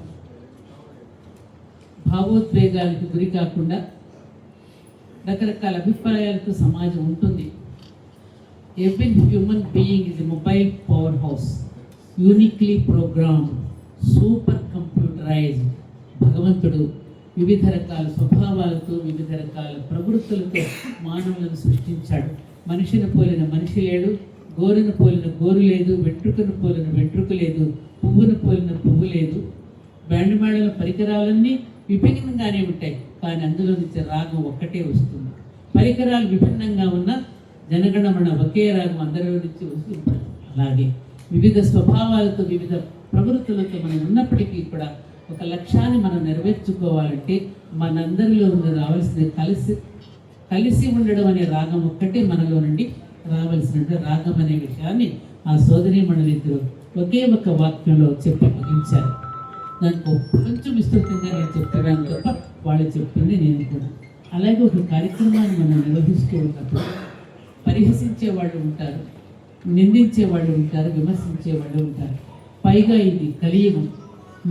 భావోద్వేగాలకు గురి కాకుండా రకరకాల అభిప్రాయాలతో సమాజం ఉంటుంది. Every human being is a mobile power house, uniquely program, super computerized. భగవంతుడు వివిధ రకాల స్వభావాలతో వివిధ రకాల ప్రవృత్తులతో మానవులను సృష్టించాడు. మనిషిని పోలిన మనిషి లేడు, గోరును పోలిన గోరు లేదు, వెంట్రుకను పోలిన వెంట్రుక లేదు, పువ్వును పోలిన పువ్వు లేదు. బ్యాండ్మేళల పరికరాలన్నీ విభిన్నంగానే ఉంటాయి, కానీ అందులో నుంచి రాగం ఒక్కటే వస్తుంది. పరికరాలు విభిన్నంగా ఉన్న జనగణమన ఒకే రాగం అందరిలో నుంచి వస్తుంది. అలాగే వివిధ స్వభావాలతో వివిధ ప్రవృత్తులతో మనం ఉన్నప్పటికీ కూడా ఒక లక్ష్యాన్ని మనం నెరవేర్చుకోవాలంటే మనందరిలో రావాల్సిన కలిసి ఉండడం అనే రాగం ఒక్కటే మనలో నుండి రావాల్సిన రాగం అనే విషయాన్ని ఆ సోదరీమణులిద్దరూ ఒకే ఒక వాక్యంలో చెప్పి ముగించారు. దానికి కొంచెం విస్తృతంగా నేను చెప్తున్నాను తప్ప వాళ్ళు చెప్పింది నేను కూడా. అలాగే ఒక కార్యక్రమాన్ని మనం నిర్వహిస్తూ ఉన్నప్పుడు పరిహసించే వాళ్ళు ఉంటారు, నిందించే వాళ్ళు ఉంటారు, విమర్శించే వాళ్ళు ఉంటారు. పైగా ఇది కలియుగం.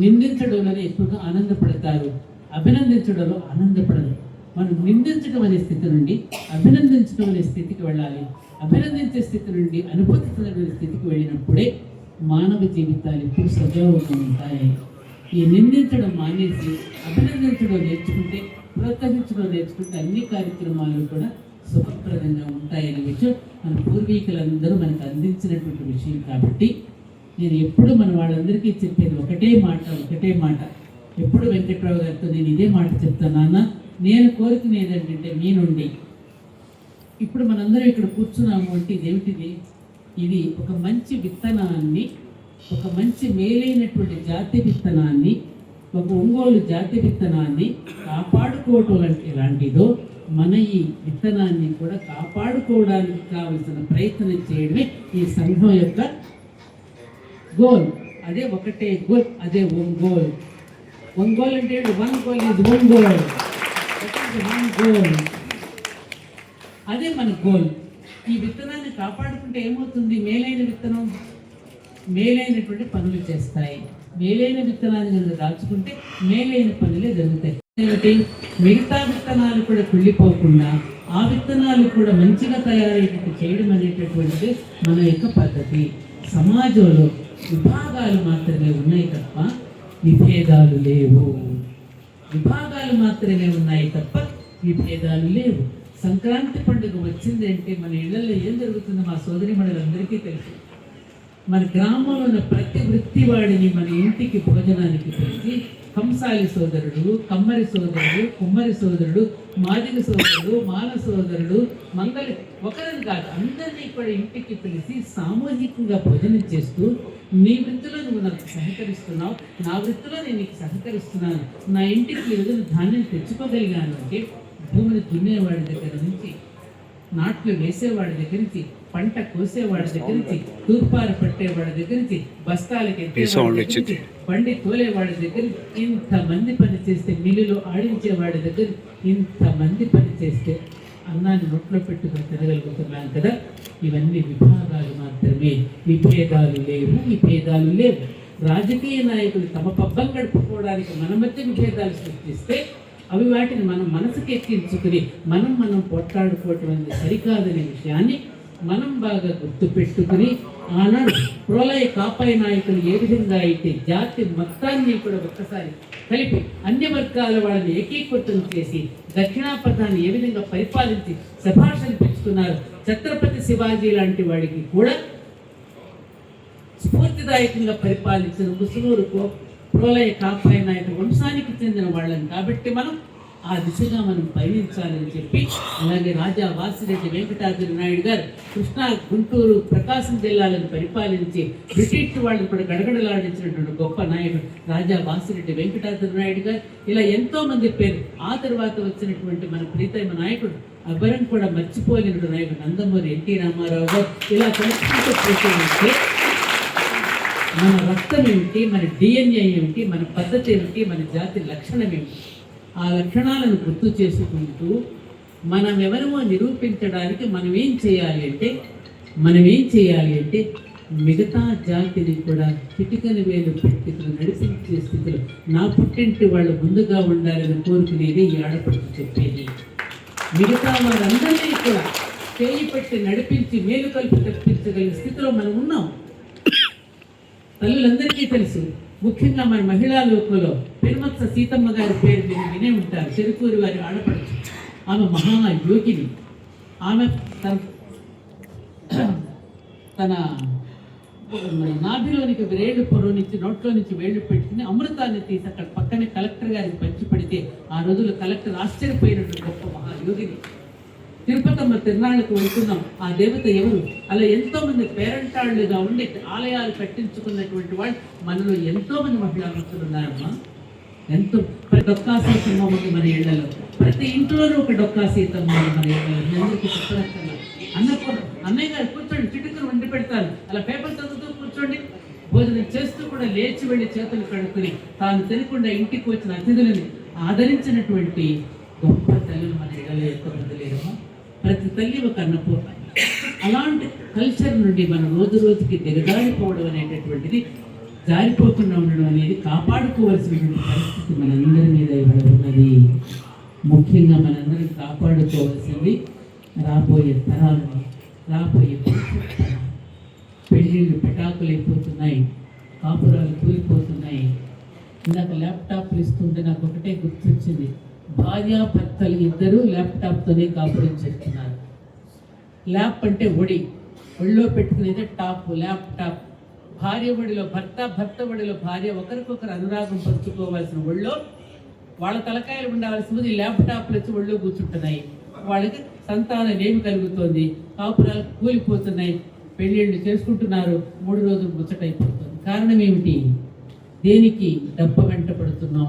నిందించడంలోనే ఎక్కువగా ఆనందపడతారు, అభినందించడంలో ఆనందపడరు. మనం నిందించడం అనే స్థితి నుండి అభినందించడం అనే స్థితికి వెళ్ళాలి. అభినందించే స్థితి నుండి అనుభూతి చెందిన స్థితికి వెళ్ళినప్పుడే మానవ జీవితాలు ఎప్పుడు సజావుగా ఉంటాయి. ఈ నిందించడం మానేసి అభినందించడం నేర్చుకుంటే, ప్రోత్సహించడం నేర్చుకుంటే అన్ని కార్యక్రమాలు కూడా సుఖప్రదంగా ఉంటాయనే విషయం మన పూర్వీకులందరూ మనకు అందించినటువంటి విషయం. కాబట్టి నేను ఎప్పుడు మన వాళ్ళందరికీ చెప్పేది ఒకటే మాట. ఎప్పుడు వెంకట్రావు గారితో నేను ఇదే మాట చెప్తాను. నాన్న, నేను కోరుకునేది ఏంటంటే మీ నుండి ఇప్పుడు మనందరం ఇక్కడ కూర్చున్నాము అంటే ఇదేమిటిది? ఇది ఒక మంచి విత్తనాన్ని, ఒక మంచి మేలైనటువంటి జాతి విత్తనాన్ని, ఒక ఒంగోలు జాతి విత్తనాన్ని కాపాడుకోవటం ఎలాంటిదో మన ఈ విత్తనాన్ని కూడా కాపాడుకోవడానికి కావలసిన ప్రయత్నం చేయడమే ఈ సంఘం యొక్క గోల్. అదే ఒకటే గోల్, అదే ఒంగోల్. ఒంగోల్ అంటే one goal is Ongole, one goal. అదే మన గోల్. ఈ విత్తనాన్ని కాపాడుకుంటే ఏమవుతుంది? మేలైన విత్తనం మేలైనటువంటి పనులు చేస్తాయి. మేలైన విత్తనాన్ని కనుక దాచుకుంటే మేలైన పనులే జరుగుతాయి. మిగతా విత్తనాలు కూడా కుళ్ళిపోకుండా ఆ విత్తనాలు కూడా మంచిగా తయారయ్యేటట్టు చేయడం అనేటటువంటిది మన యొక్క పద్ధతి. సమాజంలో విభాగాలు మాత్రమే ఉన్నాయి తప్ప విభేదాలు లేవు. విభాగాలు మాత్రమే ఉన్నాయి తప్ప విభేదాలు లేవు. సంక్రాంతి పండుగ వచ్చింది అంటే మన ఇళ్లలో ఏం జరుగుతుందో మా సోదరి మనలందరికీ తెలుసు. మన గ్రామంలో ఉన్న ప్రతి వృత్తి వాడిని మన ఇంటికి భోజనానికి పిలిచి కంసాలి సోదరుడు, కమ్మరి సోదరుడు, కుమ్మరి సోదరుడు, మాదిగ సోదరుడు, మాల సోదరుడు, మంగళి ఒకరిని కాదు అందరినీ కూడా ఇంటికి పిలిచి సామూహికంగా భోజనం చేస్తూ నీ వృత్తిలో నువ్వు నాకు సహకరిస్తున్నావు, నా వృత్తిలో నేను నీకు సహకరిస్తున్నాను, నా ఇంటికి ఈ రోజున ధాన్యం తెచ్చుకోగలిగాను అంటే భూమిని దున్నేవాడి దగ్గర నుంచి, నాట్లు వేసేవాడి దగ్గర నుంచి, పంట కోసేవాడి దగ్గర నుంచి, తూర్పారు పట్టేవాడి దగ్గర నుంచి, బస్తాలకి బండి తోలేవాడి దగ్గర ఇంతమంది పని చేస్తే, మిల్లులో ఆడించేవాడి దగ్గర ఇంతమంది పని చేస్తే అన్నాన్ని నోట్లో పెట్టుకుని తినగలుగుతున్నాం కదా. ఇవన్నీ విభాగాలు మాత్రమే, విభేదాలు లేవు. రాజకీయ నాయకులు తమ పబ్బం గడుపుకోవడానికి మన మధ్య విభేదాలు సృష్టిస్తే అవి వాటిని మనం మనసుకి ఎక్కించుకుని మనం పోట్లాడుకోవటం అనేది సరికాదనే విషయాన్ని మనం బాగా గుర్తుపెట్టుకుని ఆనాడు ప్రళయ కాపాయ నాయకులు ఏ విధంగా అయితే జాతి మొత్తాన్ని కూడా ఒక్కసారి కలిపి అన్ని వర్గాల వాళ్ళని ఏకీకృతం చేసి దక్షిణాపథాన్ని ఏ విధంగా పరిపాలించి శభాషలు పెంచుకున్నారు. ఛత్రపతి శివాజీ లాంటి వాడికి కూడా స్ఫూర్తిదాయకంగా పరిపాలించిన ముసునూరు ప్రళయ కాపాయ నాయకుల వంశానికి చెందిన వాళ్ళని కాబట్టి మనం ఆ దిశగా మనం పయనించాలని చెప్పి, అలాగే రాజా వాసిరెడ్డి వెంకటాద్రి నాయుడు గారు కృష్ణా, గుంటూరు, ప్రకాశం జిల్లాలను పరిపాలించి బ్రిటిష్ వాళ్ళని కూడా గడగడలాడించినటువంటి గొప్ప నాయకుడు రాజా వాసిరెడ్డి వెంకటాద్రి నాయుడు గారు. ఇలా ఎంతో మంది పేరు. ఆ తర్వాత వచ్చినటువంటి మన ప్రీతమ నాయకుడు అబ్బరం కూడా మర్చిపోలేని నాయకుడు నందమూరి ఎన్టీ రామారావు గారు. ఇలా కలుసుకుంటూ పోతే మన రక్తం ఏమిటి, మన డిఎన్ఏ ఏమిటి, మన పద్ధతి ఏమిటి, మన జాతి లక్షణం ఏమిటి, ఆ లక్షణాలను గుర్తు చేసుకుంటూ మనం ఎవరమో నిరూపించడానికి మనం ఏం చేయాలి అంటే మనం ఏం చేయాలి అంటే మిగతా జాతిని కూడా చిటికని వేలు పెట్టుకుని నడిపించే స్థితిలో నా పుట్టింటి వాళ్ళు ముందుగా ఉండాలని కోరుకునేది ఈ ఆడపడుచు చెప్పేది. మిగతా వారందరినీ కూడా చేయి పెట్టి నడిపించి మేలుకల్పి తెప్పించగలిగిన స్థితిలో మనం ఉన్నాం. తల్లులందరికీ తెలుసు, ముఖ్యంగా మన మహిళా లోకంలో పెరుమత్స సీతమ్మ గారి పేరు మీరు వినే ఉంటారు. చెరుకూరి వారి ఆడపడుచు. ఆమె మహాయోగిని. ఆమె తన నాభిలోనికి వేళ్ళు పొరవ నుంచి నోట్లో నుంచి వేళ్ళు పెట్టుకుని అమృతాన్ని తీసి అక్కడ పక్కనే కలెక్టర్ గారికి పంచిపెడితే ఆ రోజుల్లో కలెక్టర్ ఆశ్చర్యపోయినట్టు గొప్ప మహాయోగిని. తిరుపతమ్మ తిరునాళ్ళకు వెళ్తున్నాం. ఆ దేవత ఎవరు? అలా ఎంతో మంది పేరంటాళ్ళుగా ఉండి ఆలయాలు కట్టించుకున్నటువంటి వాళ్ళు మనలో ఎంతో మంది మహిళా భక్తులు ఉన్నారమ్మా. ఎంతో ప్రతి డొక్కా సీతమ్మ ఉంది మన ఇళ్లలో, ప్రతి ఇంట్లోనూ ఒక డొక్కా సీతమ్మ మన ఇళ్లలో. అందరికీ చెప్పనక్కర్లేదు. అన్నయ్య గారు కూర్చోండి, చిటుకులు వండి పెడతాను, అలా పేపర్ చదువుతూ కూర్చోండి. భోజనం చేస్తూ కూడా లేచి వెళ్ళి చేతులు కడుక్కుని తాను తెలియకుండా ఇంటికి వచ్చిన అతిథులని ఆదరించినటువంటి గొప్ప తల్లులు మన ఇళ్లలో ఎంతమంది లేరమ్మా. ప్రతి తల్లి ఒక అన్నపూర్ణ. అలాంటి కల్చర్ నుండి మనం రోజు రోజుకి దిగజారిపోవడం అనేటటువంటిది, జారిపోకుండా ఉండడం అనేది కాపాడుకోవాల్సినటువంటి పరిస్థితి మనందరి మీద ఇవ్వడం ఉన్నది. ముఖ్యంగా మనందరం కాపాడుకోవాల్సింది రాబోయే తరాలని, రాబోయే పెళ్ళిళ్ళు పెటాకులు అయిపోతున్నాయి, కాపురాలు కూలిపోతున్నాయి. ఇందాక ల్యాప్టాప్లు ఇస్తుంటే నాకు ఒకటే గుర్తొచ్చింది. భార్యాభర్తలు ఇద్దరూ ల్యాప్టాప్తోనే కాపురం చేస్తున్నారు. ల్యాప్ అంటే ఒళ్ళో పెట్టుకునేదే టాప్, ల్యాప్టాప్. భార్య ఒడిలో భర్త, భర్త ఒడిలో భార్య, ఒకరికొకరు అనురాగం పంచుకోవాల్సిన ఒళ్ళో వాళ్ళ తలకాయలు ఉండాల్సింది ఈ ల్యాప్టాప్లు వచ్చి ఒళ్ళో కూర్చుంటున్నాయి. వాళ్ళకి సంతానం ఏమి కలుగుతోంది, కాపురాలు కూలిపోతున్నాయి, పెళ్ళిళ్ళు చేసుకుంటున్నారు, 3 రోజులు ముచ్చటైపోతుంది. కారణం ఏమిటి? దేనికి? డబ్బు వెంట పడుతున్నాం.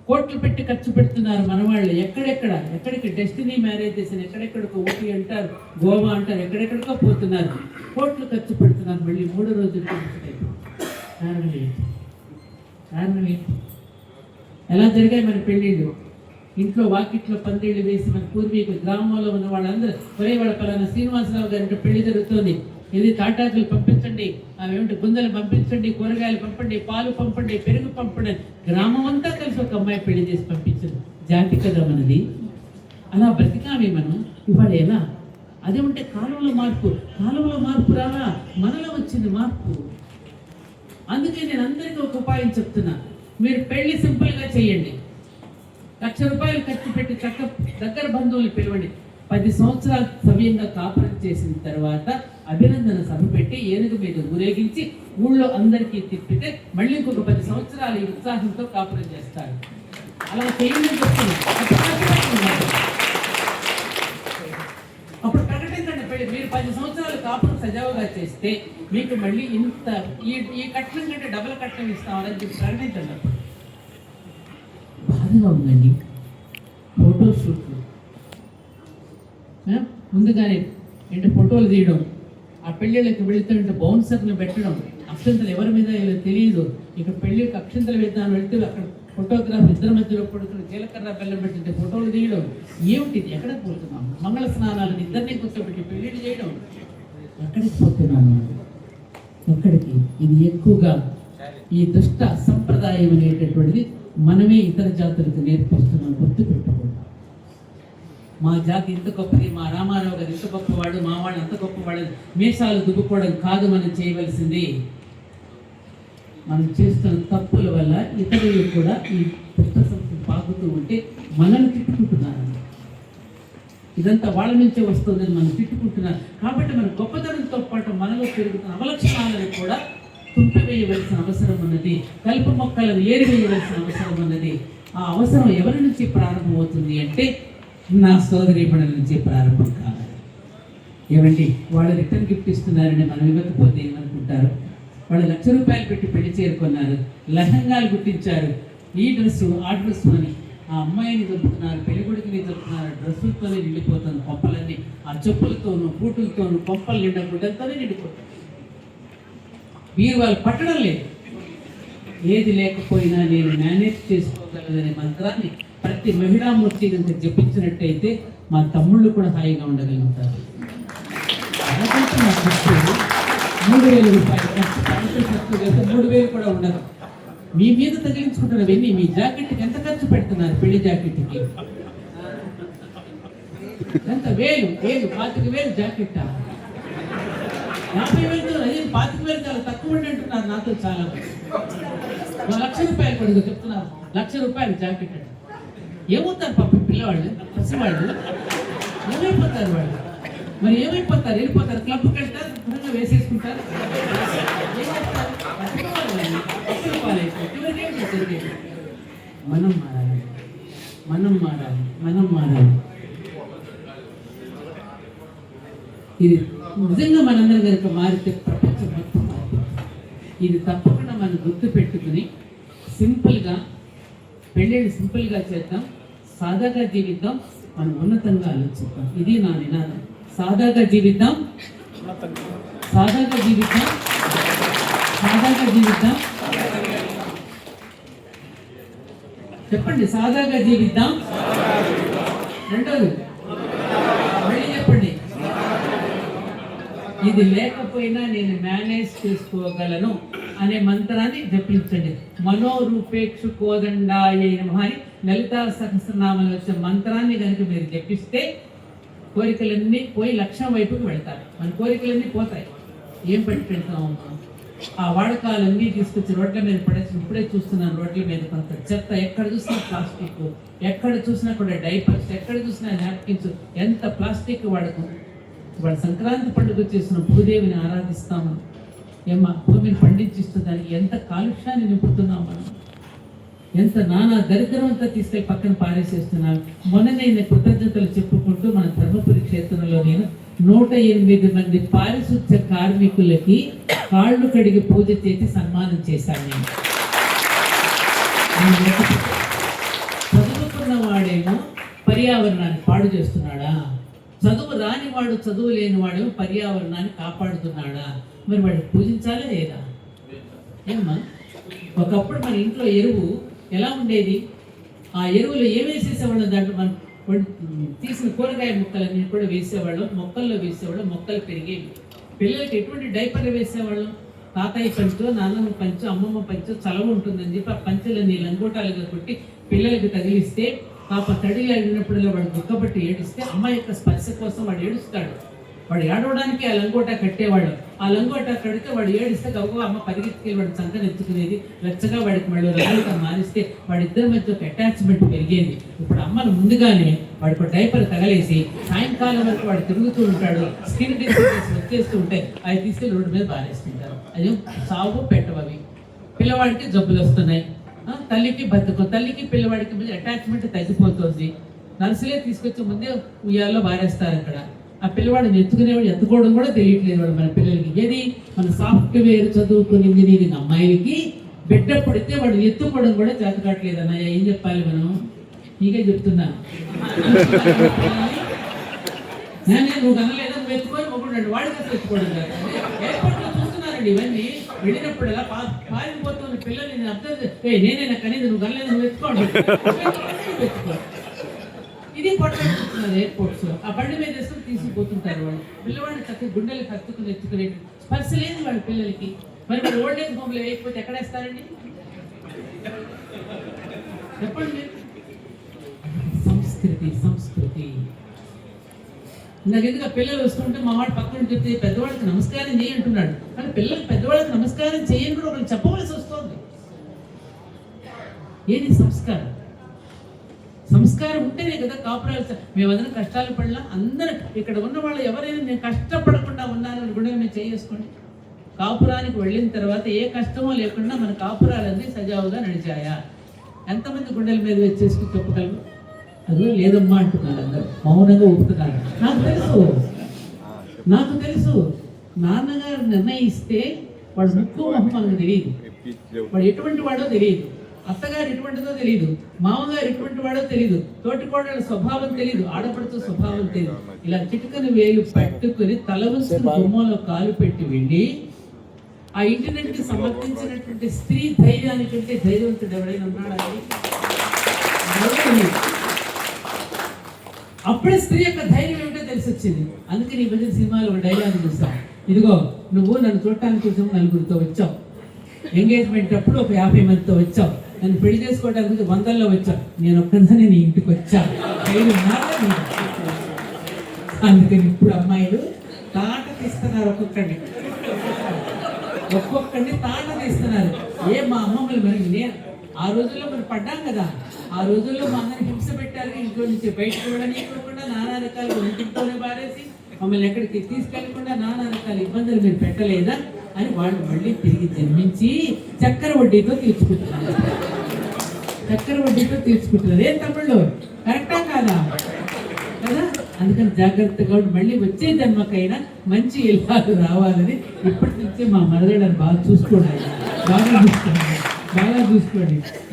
కోట్లు పెట్టి ఖర్చు పెడుతున్నారు మనవాళ్ళు. ఎక్కడికి డెస్టినీ మ్యారేజెస్ అని ఎక్కడెక్కడికో ఊటీ అంటారు, గోవా అంటారు, ఎక్కడెక్కడికో పోతున్నారు, కోట్లు ఖర్చు పెడుతున్నారు. మళ్ళీ 3 రోజులు కారణం ఏంటి? ఎలా జరిగాయి మన పెళ్ళిళ్ళు? ఇంట్లో వాకిట్లో పందిళ్ళు వేసి మన పూర్వీకులు, గ్రామంలో ఉన్న వాళ్ళందరూ ఒరే వాళ్ళ పలానా శ్రీనివాసరావు గారి పెళ్లి జరుగుతోంది, ఇది తాటాకులు పంపించండి, ఏమిటి గుందెలు పంపించండి, కూరగాయలు పంపండి, పాలు పంపండి, పెరుగు పంపండి, గ్రామం అంతా కలిసి ఒక అమ్మాయి పెళ్లి చేసి పంపించదు. జాతి కదా మనది. అలా బ్రతికామే మనం. ఇవాళ ఎలా? అదే ఉంటే కాలంలో మార్పు రాలా, మనలో వచ్చింది మార్పు. అందుకే నేను అందరికీ ఒక ఉపాయం చెప్తున్నా. మీరు పెళ్లి సింపుల్గా చేయండి. 1,00,000 రూపాయలు ఖర్చు పెట్టి దగ్గర బంధువులు పిలవండి. 10 సంవత్సరాలు సవ్యంగా కాపురం చేసిన తర్వాత అభినందన సభ పెట్టి ఏనుగు మీద ఊరేగించి ఊళ్ళో అందరికీ తిప్పితే మళ్ళీ ఇంకొక 10 సంవత్సరాలు ఈ ఉత్సాహంతో కాపురం చేస్తారు. అలా చేయండి చెప్తున్నారు. అప్పుడు ప్రకటించండి పెళ్లి. మీరు 10 సంవత్సరాలు కాపురం సజావుగా చేస్తే మీకు మళ్ళీ ఇంత ఈ కట్నం కంటే డబుల్ కట్నం ఇస్తామని చెప్పి ప్రకటించండి. అప్పుడు బాధగా ఉందండి. ఫోటో షూట్లు ముందుగానే ఫోటోలు తీయడం, ఆ పెళ్ళిళ్ళకి వెళుతుంటే బౌన్సర్లు పెట్టడం, అక్షంతలు ఎవరి మీద తెలియదు. ఇక పెళ్ళికి అక్షంతలు వేద్దాం వెళ్తే అక్కడ ఫోటోగ్రాఫ్ ఇద్దరి మధ్యలో కొడుకుని జీలకర్ర బెల్లం పెట్టింటే ఫోటోలు తీయడం. ఏమిటిది? ఎక్కడికి పోతున్నాం? మంగళ స్నానాలను ఇద్దరిని కూర్చోబెట్టి పెళ్ళిళ్ళు చేయడం. ఎక్కడికి పోతున్నాము? ఎక్కడికి? ఇది ఎక్కువగా ఈ దుష్ట సంప్రదాయం అనేటటువంటిది మనమే ఇతర జాతులకు నేర్పిస్తున్నాం. గుర్తుపెట్టుకోండి. మా జాతి ఇంత గొప్పది, మా రామారావు గారు ఇంత గొప్పవాడు, మా వాళ్ళు అంత గొప్పవాడు, మీసాలు దుబ్బుకోవడం కాదు మనం చేయవలసింది. మనం చేస్తున్న తప్పుల వల్ల ఇతరులు కూడా ఈ దుష్ట సంస్కృతి పాకుతూ ఉంటే మనల్ని తిట్టుకుంటున్నారు. ఇదంతా వాళ్ళ నుంచే వస్తుందని మనం తిట్టుకుంటున్నారు. కాబట్టి మన గొప్పతనంతో పాటు మనలో పెరుగుతున్న అవలక్షణాలను కూడా తుంపివేయవలసిన అవసరం ఉన్నది. కలుపు మొక్కలను ఏరివేయవలసిన అవసరం ఉన్నది. ఆ అవసరం ఎవరి నుంచి ప్రారంభమవుతుంది అంటే నా సోదరీమణుల నుంచి ప్రారంభం కావాలి. ఏమండి, వాళ్ళు రిటర్న్ గిఫ్ట్ ఇస్తున్నారని మనం ఇవ్వకపోతే ఏమనుకుంటారు? వాళ్ళు 1,00,000 రూపాయలు పెట్టి పెళ్లి చేరుకున్నారు, లెహంగాలు గుట్టించారు, ఈ డ్రెస్సు ఆ డ్రెస్సు అని ఆ అమ్మాయిని దొప్పుతున్నారు, పెళ్ళికొడుకుని దొప్పుతున్నారు. డ్రెస్సులతోనే నిండిపోతుంది కొంపలన్నీ. ఆ చెప్పులతోనూ బూటులతోనూ కొంపలు నిండా గుడ్డలతోనే నిండిపోతుంది. మీరు వాళ్ళు పట్టడం లేదు. ఏది లేకపోయినా నేను మేనేజ్ చేసుకోగలదనే మంత్రాన్ని ప్రతి మహిళామూర్తి కనుక జపించినట్టయితే మా తమ్ముళ్ళు కూడా హాయిగా ఉండగలుగుతారు. అలాగంటే మా ఖర్చు 3,000 రూపాయలు ఖర్చు, ఖర్చు కలిసి 3,000 కూడా ఉండదు. మీ మీద తగిలించుకుంటున్నవన్నీ మీ జాకెట్కి ఎంత ఖర్చు పెడుతున్నారు? పెళ్లి జాకెట్కి ఎంత? 25,000 జాకెట్, 50,000 అదే 25,000 చాలా తక్కువ అంటున్నారు నాతో చాలా మంది. 1,00,000 రూపాయలు కూడా చెప్తున్నారు, 1,00,000 రూపాయలు జాకెట్ అంటే. ఏమవుతారు పాపం పిల్లవాళ్ళు, పసివాళ్ళు ఏమైపోతారు వాళ్ళు? మరి ఏమైపోతారు? వెళ్ళిపోతారు, క్లబ్కి వెళ్తారు, శుభ్రంగా వేసేసుకుంటారు. మనం మారాలి, మనం మారాలి, మనం మారాలి. ఇది నిజంగా మనందరం కనుక మారితే ప్రపంచం మొత్తం మారిపోతుంది. ఇది తప్పకుండా మనం గుర్తు పెట్టుకుని సింపుల్గా పెళ్ళిళ్ళు సింపుల్గా చేద్దాం, సాదాగా జీవిద్దాం, మనం ఉన్నతంగా ఆలోచిద్దాం. ఇది నా నినాదం. సాదాగా జీవిద్దాం, సాదాగా జీవిద్దాం, సాదాగా జీవిద్దాం. చెప్పండి, సాదాగా జీవిద్దాం. రెండోది మళ్ళీ చెప్పండి, ఇది లేకపోయినా నేను మేనేజ్ చేసుకోగలను అనే మంత్రాన్ని జపించండి. మనోరూపేక్షు కోదండాయ నమః అని లలితా సహస్రనామంలో వచ్చే మంత్రాన్ని కనుక మీరు జపిస్తే కోరికలన్నీ పోయి లక్ష్యం వైపుకి వెళ్తారు. మన కోరికలన్నీ పోతాయి. ఏం పెట్టి పెడతాము? ఆ వాడకాలన్నీ తీసుకొచ్చి రోడ్ల మీద పడేసి, ఇప్పుడే చూస్తున్నాను రోడ్ల మీద కొంత చెత్త, ఎక్కడ చూసినా ప్లాస్టిక్, ఎక్కడ చూసినా కూడా డైపర్స్, ఎక్కడ చూసినా నాప్కిన్స్, ఎంత ప్లాస్టిక్ వాడకం. వాడు సంక్రాంతి పండుగ చేసిన భూదేవిని ఆరాధిస్తాము, ఏమా భూమిని పండించిస్తుందని ఎంత కాలుష్యాన్ని నింపుతున్నాం మనం, ఎంత నానా దరిద్రం అంతా తీసుకెళ్ళి పక్కన పారేసేస్తున్నాం. మొన్ననే కృతజ్ఞతలు చెప్పుకుంటూ మన ధర్మపురి క్షేత్రంలో నేను 108 మంది పారిశుద్ధ్య కార్మికులకి కాళ్ళు కడిగి పూజ చేసి సన్మానం చేశాను. చదువుకున్న వాడేమో పర్యావరణాన్ని పాడు చేస్తున్నాడా? చదువు రానివాడు, చదువు లేనివాడు పర్యావరణాన్ని కాపాడుతున్నాడా? మరి వాడు పూజించాలా లేదా? ఏమ్మా, ఒకప్పుడు మన ఇంట్లో ఎరువు ఎలా ఉండేది? ఆ ఎరువులు ఏం వేసేసేవాళ్ళం? దాంట్లో మనం తీసిన కూరగాయ ముక్కలన్నీ కూడా వేసేవాళ్ళం, మొక్కల్లో వేసేవాళ్ళం, మొక్కలు పెరిగేవి. పిల్లలకి ఎటువంటి డైపర్లు వేసేవాళ్ళం? తాతయ్య పంచో, నాన్నమ్మ పంచో, అమ్మమ్మ పంచో చలవ ఉంటుందని చెప్పి ఆ పంచలన్నీ లంగోటాలుగా కొట్టి పిల్లలకి తగిలిస్తే పాప తడిగా అడిగినప్పుడల్లా వాడు దుఃఖపట్టి ఏడిస్తే అమ్మ యొక్క స్పర్శ కోసం వాడు ఏడుస్తాడు. వాడు ఏడవడానికి ఆ లంగోటా కట్టేవాడు. ఆ లంగోటా కడితే వాడు ఏడిస్తే గౌరవ అమ్మ పరిగెత్తుకెళ్ళి వాడు సంకని ఎత్తుకునేది. వెచ్చగా వాడికి మళ్ళీ రాళ్ళుగా మారిస్తే వాడిద్దరి మధ్య ఒక అటాచ్మెంట్ పెరిగేది. ఇప్పుడు అమ్మను ముందుగానే వాడికి డైపర్ తగలేసి సాయంకాలం వరకు వాడు తిరుగుతూ ఉంటాడు, స్కిన్ డిసీజెస్ వచ్చేస్తూ ఉంటాయి, అవి తీసుకెళ్ళి రోడ్డు మీద బారేస్తుంటారు. అది సాగు పెట్టవవి. పిల్లవాడికి జబ్బులు వస్తున్నాయి, తల్లికి బతుకం, తల్లికి పిల్లవాడికి మధ్య అటాచ్మెంట్ తగ్గిపోతుంది. నర్సులే తీసుకొచ్చి ముందే ఉయ్యాల్లో బారేస్తారు. అక్కడ ఆ పిల్లవాడిని ఎత్తుకోవడం కూడా తెలియట్లేదు వాడు మన పిల్లలకి. ఏది మన సాఫ్ట్వేర్ చదువుకుని ఇంజనీరింగ్ అమ్మాయిలకి బిడ్డ పడితే వాడు ఎత్తుకోవడం కూడా చేత కావట్లేదు. అన్నయ్య ఏం చెప్పాలి మనం? నీకే చెప్తున్నా, నువ్వు కనలేదా? నువ్వు ఎత్తుకొని మొగ్గుడు వాడికి అసలు ఎత్తుకోవడం కాదు. ఎయిర్పోర్ట్లో చూస్తున్నారండి ఇవన్నీ. వెళ్ళినప్పుడు ఎలా పారిపోతున్న పిల్లల్ని నేను అర్థం చేస్తే నేనైనా కనీసం నువ్వు కనలేదు, నువ్వు ఎత్తుకోండి. ఇది పట్టుకుంటున్నారు ఎయిర్పోర్ట్స్. ఆ బండి మీద వేసుకుని తీసుకుపోతుంటారు వాళ్ళు. పిల్లవాడిని చక్కగా గుండెలకు హత్తుకుని ఎత్తుకునే స్పర్శ లేదు వాళ్ళ పిల్లలకి. మరి వాళ్ళు ఓల్డ్ ఏజ్ హోమ్లో వేయకపోతే ఎక్కడ వేస్తారండి? చెప్పండి. సంస్కృతి సంస్కృతి నాకు ఎందుకు పిల్లలు వస్తుంటే మా వాడు పక్కన చెప్తే పెద్దవాళ్ళకి నమస్కారం చేయి అంటున్నాడు. కానీ పిల్లలు పెద్దవాళ్ళకి నమస్కారం చేయని కూడా ఒకరికి చెప్పవలసి వస్తుంది. ఏది సంస్కారం? సంస్కారం ఉంటేనే కదా కాపురాలు. మేమందరం కష్టాలు పడలా. అందరూ ఇక్కడ ఉన్న వాళ్ళు ఎవరైనా నేను కష్టపడకుండా ఉన్నానని కూడా మేము చేసుకోండి. కాపురానికి వెళ్ళిన తర్వాత ఏ కష్టమో లేకుండా మన కాపురాలన్నీ సజావుగా నడిచాయా? ఎంతమంది గుండెల మీద వచ్చేసుకుని చెప్పగలరు? అది లేదమ్మా అంటున్నారు, అందరూ మౌనంగా ఊపుతున్నారు. నాకు తెలుసు నాన్నగారు నిర్ణయిస్తే వాడు ముక్కు మొహం మనకు తెలియదు, వాడు ఎటువంటి వాడో తెలియదు, అత్తగారు ఎటువంటిదో తెలియదు, మామగారు ఎటువంటి వాడో తెలియదు, తోటికోడల స్వభావం తెలియదు, ఆడపడుతూ స్వభావం తెలియదు. ఇలా చిటికని వేలు పట్టుకుని తల వంచుకుని గుమ్మంలో కాలు పెట్టి వెళ్ళి ఆ ఇంటికి సమర్థించినటువంటి స్త్రీ ధైర్యానికంటే ధైర్యవంతుడు ఎవరైనా ఉన్నాడా? అప్పుడే స్త్రీ యొక్క ధైర్యం ఏమిటో తెలిసి వచ్చింది. అందుకని ఈ మధ్య సినిమాలో ఒక డైలాగ్ చూస్తాం, ఇదిగో నువ్వు నన్ను చూడటానికి కోసం నలుగురితో వచ్చావు, ఎంగేజ్మెంట్ అప్పుడు ఒక 50 మందితో వచ్చావు, నన్ను పెళ్లి చేసుకోవడానికి 100లో వచ్చావు, నేను ఒక్కదానే నీ ఇంటికి వచ్చా. అందుకని ఇప్పుడు అమ్మాయిలు తాట తీస్తున్నారు, ఒక్కొక్కడిని తాట తీస్తున్నారు. మా అమ్మమ్మలు మరి నేను ఆ రోజుల్లో మరి పడ్డాం కదా, ఆ రోజుల్లో మా అందరిని హింస పెట్టారు, ఇంట్లో నుంచి బయటకు కూడా నీకోకుండా నానా రకాలుగా ఇంటితోనే బారేసి మమ్మల్ని ఎక్కడికి తీసుకెళ్లకుండా నానా రకాల ఇబ్బందులు మీరు పెట్టలేదా అని వాళ్ళు మళ్ళీ తిరిగి జన్మించి చక్కెర వడ్డీతో తీర్చుకుంటున్నారు. ఏం తమ్ముళ్ళు, కరెక్టా కాదా? కదా, అందుకని జాగ్రత్తగా మళ్ళీ వచ్చే జన్మకైనా మంచి ఇల్లాలు రావాలని ఇప్పటి నుంచే మా మరదళ్ళని బాగా చూసుకోండి.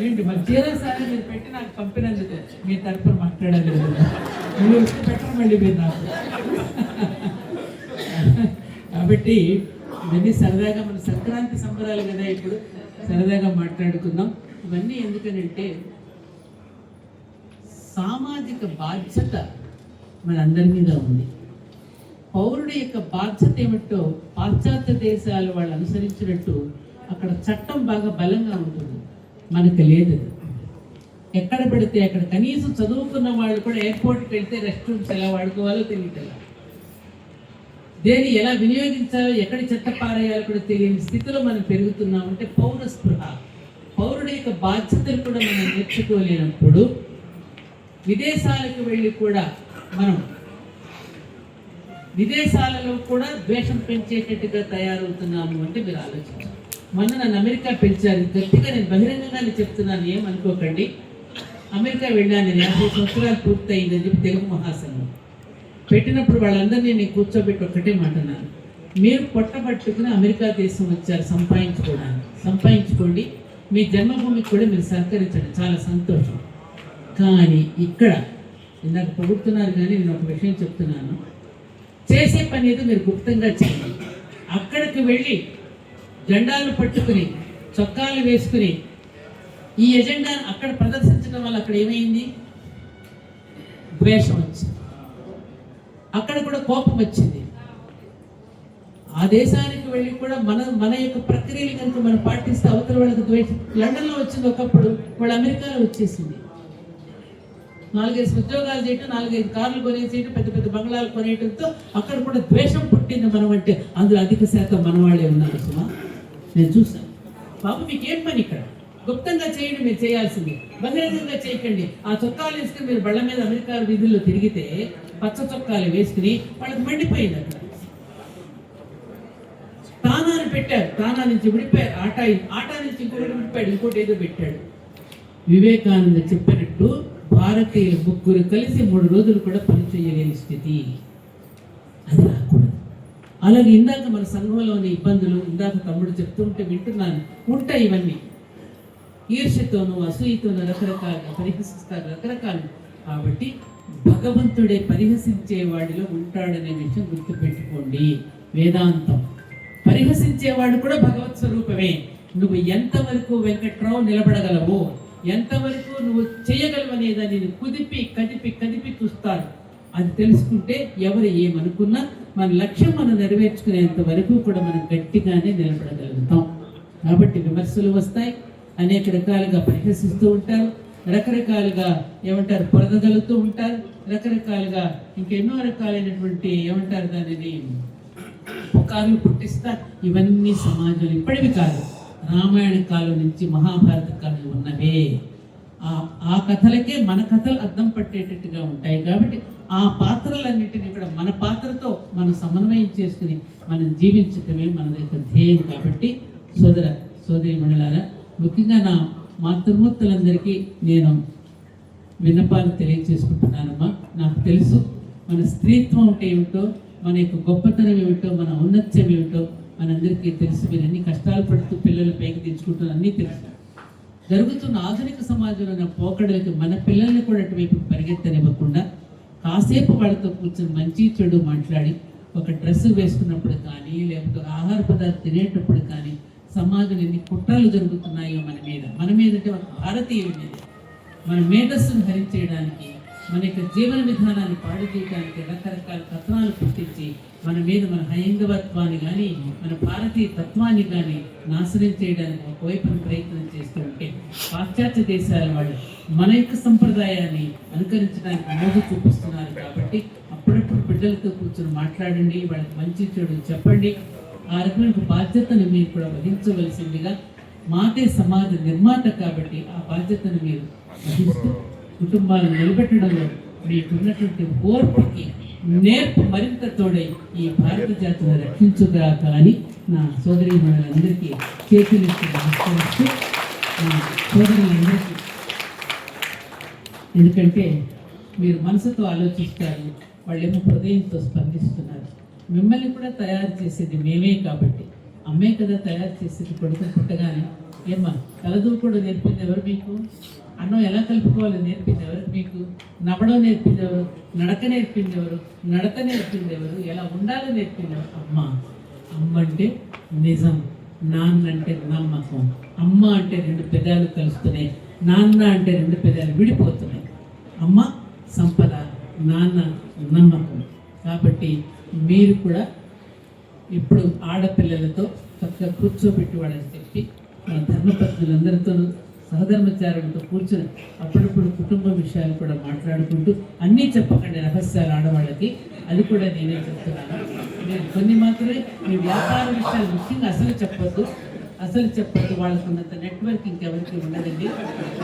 ఏంటి మరి చీరాసారి మీరు పెట్టి నాకు పంపినందుకు మీ తరఫున మాట్లాడాలి. మీరు వస్తే పెట్టరు మళ్ళీ మీరు నాకు. కాబట్టి ఇవన్నీ సరదాగా మన సంక్రాంతి సంబరాలు కదా, ఇప్పుడు సరదాగా మాట్లాడుకుందాం. ఇవన్నీ ఎందుకనంటే సామాజిక బాధ్యత మనందరి మీద ఉంది. పౌరుడి యొక్క బాధ్యత ఏమిటో పాశ్చాత్య దేశాలు వాళ్ళు అనుసరించినట్టు అక్కడ చట్టం బాగా బలంగా ఉంటుంది, మనకు లేదు. ఎక్కడ పెడితే అక్కడ కనీసం చదువుకున్న వాళ్ళు కూడా ఎయిర్పోర్ట్కి వెళ్తే రెస్ట్ రూమ్స్ ఎలా వాడుకోవాలో తెలియట్లేదు, దేన్ని ఎలా వినియోగించాలో ఎక్కడ చెత్త పారేయాలో కూడా తెలియని స్థితిలో మనం పెరుగుతున్నామంటే పౌర స్పృహ, పౌరుడి యొక్క బాధ్యతలు కూడా మనం నేర్చుకోలేనప్పుడు విదేశాలకు వెళ్ళి కూడా మనం విదేశాలలో కూడా ద్వేషం పెంచేటట్టుగా తయారవుతున్నాము అంటే మీరు ఆలోచించాలి. మొన్న నన్ను అమెరికా పిలిచారు, గట్టిగా నేను బహిరంగంగానే చెప్తున్నాను, ఏమనుకోకండి. అమెరికా వెళ్ళాను, నేను 50 సంవత్సరాలు పూర్తయిందని చెప్పి తెలుగు మహాసంఘం పెట్టినప్పుడు వాళ్ళందరినీ నేను కూర్చోబెట్టి ఒక్కటే మాట్లాడాను, మీరు పొట్టబట్టుకుని అమెరికా దేశం వచ్చారు సంపాదించుకోండి, మీ జన్మభూమికి కూడా మీరు సహకరించండి, చాలా సంతోషం. కానీ ఇక్కడ ఇందాక పొగుడుతున్నారు, కానీ నేను ఒక విషయం చెప్తున్నాను, చేసే పని ఏదో మీరు గుప్తంగా చేయండి. అక్కడికి వెళ్ళి జెండాలు పట్టుకుని చొక్కాలు వేసుకుని ఈ ఎజెండాను అక్కడ ప్రదర్శించడం వల్ల అక్కడ ఏమైంది, ద్వేషం వచ్చింది, అక్కడ కూడా కోపం వచ్చింది. ఆ దేశానికి వెళ్ళి కూడా మన యొక్క ప్రక్రియలు కనుక మనం పాటిస్తే అవతల వాళ్ళకి ద్వేషం. లండన్లో వచ్చింది ఒకప్పుడు, వాళ్ళు అమెరికాలో వచ్చేసింది. 4-5 ఉద్యోగాలు చేయటం, 4-5 కార్లు కొనేసేయటం, పెద్ద పెద్ద బంగ్లాలు కొనేయటంతో అక్కడ కూడా ద్వేషం పుట్టింది. మనం అంటే అందులో అధిక శాతం మన వాళ్ళే ఉన్నారు. సుమా, నేను చూసాను. బాబు మీకేం పని ఇక్కడ, గుప్తంగా చేయండి, మీరు చేయాల్సింది, బహిరంగంగా చేయకండి. ఆ చొక్కాలు వేసుకుని మీరు బళ్ళ మీద అమెరికా వీధుల్లో తిరిగితే పచ్చ చొక్కాలు వేసుకుని వాళ్ళకి మండిపోయింది. అక్కడ తానాన్ని పెట్టారు, తానా నుంచి విడిపోయారు, ఆటా నుంచి ఇంకొకటి విడిపోయాడు, ఇంకోటి ఏదో పెట్టాడు. వివేకానంద చెప్పినట్టు భారతీయులు 3 కలిసి 3 రోజులు కూడా పని చేయలేని స్థితి, అది రాకూడదు. అలాగే ఇందాక మన సంఘంలోని ఇబ్బందులు, ఇందాక తమ్ముడు చెప్తుంటే వింటున్నాను, ఉంటాయి ఇవన్నీ. ఈర్ష్యతోనూ అసూయతోనూ రకరకాలుగా పరిహసిస్తారు, రకరకాలు. కాబట్టి భగవంతుడే పరిహసించే వాడిలో ఉంటాడనే విషయం గుర్తుపెట్టుకోండి. వేదాంతం పరిహసించేవాడు కూడా భగవత్ స్వరూపమే. నువ్వు ఎంతవరకు వెంకట్రావు నిలబడగలవు, ఎంతవరకు నువ్వు చేయగలవు అనేదాన్ని కదిపి చూస్తారు. అది తెలుసుకుంటే ఎవరు ఏమనుకున్నా మన లక్ష్యం మనం నెరవేర్చుకునేంత వరకు కూడా మనం గట్టిగానే నిలబడగలుగుతాం. కాబట్టి విమర్శలు వస్తాయి, అనేక రకాలుగా పరిహసిస్తూ ఉంటారు, రకరకాలుగా ఏమంటారు పొరదగలుగుతూ ఉంటారు, రకరకాలుగా ఇంకెన్నో రకాలైనటువంటి ఏమంటారు దానిని పుకార్లు పుట్టిస్తారు. ఇవన్నీ సమాజంలో ఇప్పటివి కాదు, రామాయణ కాలం నుంచి మహాభారత కాలం ఉన్నవే. ఆ కథలకే మన కథలు అర్థం పట్టేటట్టుగా ఉంటాయి. కాబట్టి ఆ పాత్రలన్నింటినీ కూడా మన పాత్రతో మనం సమన్వయం చేసుకుని మనం జీవించటమే మన యొక్క ధ్యేయం. కాబట్టి సోదరి మండలారా, ముఖ్యంగా నా మాతృమూర్తులందరికీ నేను విన్నపాలు తెలియజేసుకుంటున్నానమ్మా. నాకు తెలుసు మన స్త్రీత్వం అంటే ఏమిటో, మన యొక్క గొప్పతనం ఏమిటో, మన ఔన్నత్యం ఏమిటో మనందరికీ తెలుసు. మీరు ఎన్ని కష్టాలు పడుతూ పిల్లలు పైకి తెచ్చుకుంటున్నారు అన్నీ తెలుసు. జరుగుతున్న ఆధునిక సమాజంలో పోకడలకి మన పిల్లల్ని కూడా అటువైపు పరిగెత్తనివ్వకుండా కాసేపు వాళ్ళతో కూర్చొని మంచి చెడు మాట్లాడి, ఒక డ్రెస్ వేసుకున్నప్పుడు కానీ, లేకపోతే ఆహార పదార్థాలు తినేటప్పుడు కానీ సమాజంలో ఎన్ని కుట్రలు జరుగుతున్నాయో మన మీద అంటే భారతీయుల మీద, మన మేధస్సును హరించేయడానికి మన యొక్క జీవన విధానాన్ని పాడు చేయడానికి రకరకాల తత్వాలు పుట్టించి మన మీద మన హైందవత్వాన్ని కానీ మన భారతీయ తత్వాన్ని కానీ నాశనం చేయడానికి ఒకవైపున ప్రయత్నం చేస్తూ ఉంటే పాశ్చాత్య దేశాల వాళ్ళు మన యొక్క సంప్రదాయాన్ని అనుకరించడానికి మోజు చూపిస్తున్నారు. కాబట్టి అప్పుడప్పుడు బిడ్డలతో కూర్చొని మాట్లాడండి, వాళ్ళకి మంచి చెడు చెప్పండి. ఆ రకమైన బాధ్యతను మీరు కూడా వహించవలసిందిగా, మాతే సమాజ నిర్మాత కాబట్టి ఆ బాధ్యతను మీరు వహిస్తూ కుటుంబాలను నిలబెట్టడంలో మీకున్నటువంటి ఓర్పుకి నేర్పు మరింత తోడై ఈ భారత జాతిని రక్షించుగాక అని నా సోదరి మనందరికీ చేతులెత్తి నమస్కరిస్తూ సోదరులందరికీ, ఎందుకంటే మీరు మనసుతో ఆలోచిస్తారు, వాళ్ళేమో హృదయంతో స్పందిస్తున్నారు. మిమ్మల్ని కూడా తయారు చేసేది మేమే కాబట్టి, అమ్మే కదా తయారు చేసేది. కొడుకు పుట్టగానే ఏమ్మా కలదూకుడు నేర్పింది ఎవరు మీకు? అన్నం ఎలా కలుపుకోవాలో నేర్పింది ఎవరు మీకు? నవ్వడం నేర్పింది ఎవరు? నడక నేర్పింది ఎవరు? నడక నేర్పింది ఎవరు? ఎలా ఉండాలో నేర్పింది ఎవరు? అమ్మ. అమ్మ అంటే నిజం, నాన్న అంటే నమ్మకం. అమ్మ అంటే రెండు పెదాలు కలుస్తున్నాయి, నాన్న అంటే రెండు పెదాలు విడిపోతున్నాయి. అమ్మ సంపద, నాన్న నమ్మకం. కాబట్టి మీరు కూడా ఇప్పుడు ఆడపిల్లలతో చక్కగా కూర్చోబెట్టి వాళ్ళని చెప్పి మన ధర్మపత్నులందరితోనూ సహధర్మచారులతో కూర్చొని అప్పుడప్పుడు కుటుంబ విషయాలు కూడా మాట్లాడుకుంటూ, అన్నీ చెప్పకండి రహస్యాలు ఆడవాళ్ళకి, అది కూడా నేనే చెప్తున్నాను. నేను కొన్ని మాత్రమే మీ వ్యాపార విషయాలు ముఖ్యంగా అసలు చెప్పొద్దు. వాళ్ళకు ఉన్నంత నెట్వర్క్ ఇంకెవరికి ఉండదండి.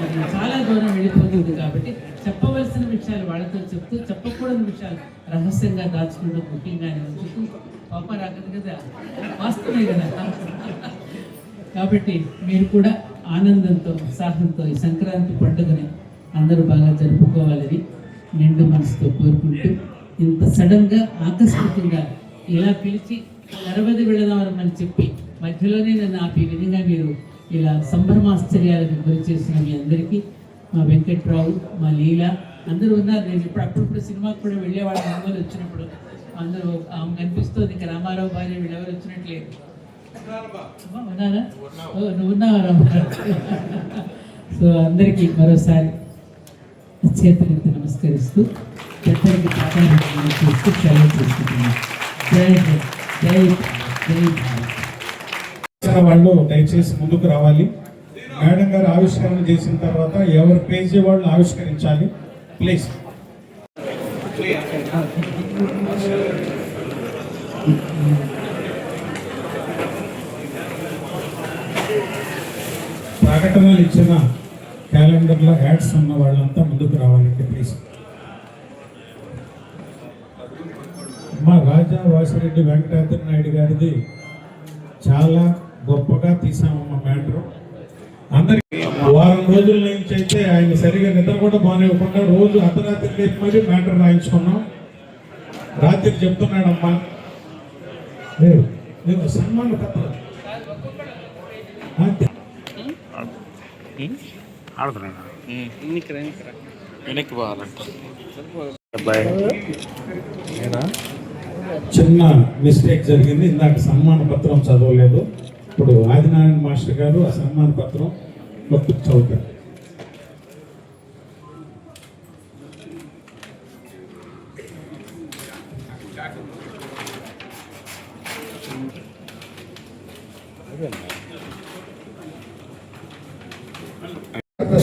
అది చాలా దూరం వెళ్ళిపోతుంది. కాబట్టి చెప్పవలసిన విషయాలు వాళ్ళతో చెప్తూ, చెప్పకూడని విషయాలు రహస్యంగా దాచుకుంటూ ముఖ్యంగానే ఉంచుతూ, పాప రాకదు కదా, వాస్తవమే కదా. కాబట్టి మీరు కూడా ఆనందంతో ఉత్సాహంతో ఈ సంక్రాంతి పండుగని అందరూ బాగా జరుపుకోవాలని నిండు మనసుతో కోరుకుంటూ, ఇంత సడన్గా ఆకస్మికంగా ఇలా పిలిచి నరవది వెళదామని చెప్పి మధ్యలోనే నన్ను ఆపి విధంగా మీరు ఇలా సంభ్రమాశ్చర్యాలకు గురి చేసిన మీ అందరికీ, మా వెంకట్రావు, మా లీల అందరూ ఉన్నారు. నేను ఇప్పుడు అప్పుడప్పుడు సినిమాకి కూడా వెళ్ళేవాళ్ళు. అందరూ వచ్చినప్పుడు అందరూ కనిపిస్తుంది. ఇంకా రామారావు భార్య వీళ్ళెవరు వచ్చినట్లేదు. ఉన్నారా? నువ్వు ఉన్నావా రామారావు? సో అందరికీ మరోసారి చేతులెత్తి నమస్కరిస్తూ పెద్దలకి ప్రాధాన్యత చేస్తూ సెలవు తీసుకుంటున్నాను. జై జై జై జై. వాళ్ళు దయచేసి ముందుకు రావాలి. మేడం గారు ఆవిష్కరణ చేసిన తర్వాత ఎవరి పేజీ వాళ్ళు ఆవిష్కరించాలి ప్లీజ్. ప్రకటనలు ఇచ్చిన క్యాలెండర్లో యాడ్స్ ఉన్న వాళ్ళంతా ముందుకు రావాలండి ప్లీజ్. మా రాజా వాసిరెడ్డి వెంకటాద్రి నాయుడు గారిది చాలా గొప్పగా తీసామమ్మ మ్యాటర్. అందరికి వారం రోజుల నుంచి అయితే ఆయన సరిగా నిద్ర కూడా బానివ్వకుండా రోజు అర్ధరాత్రి లేచి మరీ మ్యాటర్ రాయించుకున్నాం. రాత్రి చెప్తున్నాడమ్మా, నేను సన్మాన పత్రం చిన్న మిస్టేక్ జరిగింది. ఇందాక సన్మాన పత్రం చదవలేదు. ఇప్పుడు ఆదినారాయణ మాస్టర్ గారు ఆ సన్మాన పత్రం చదువుతారు.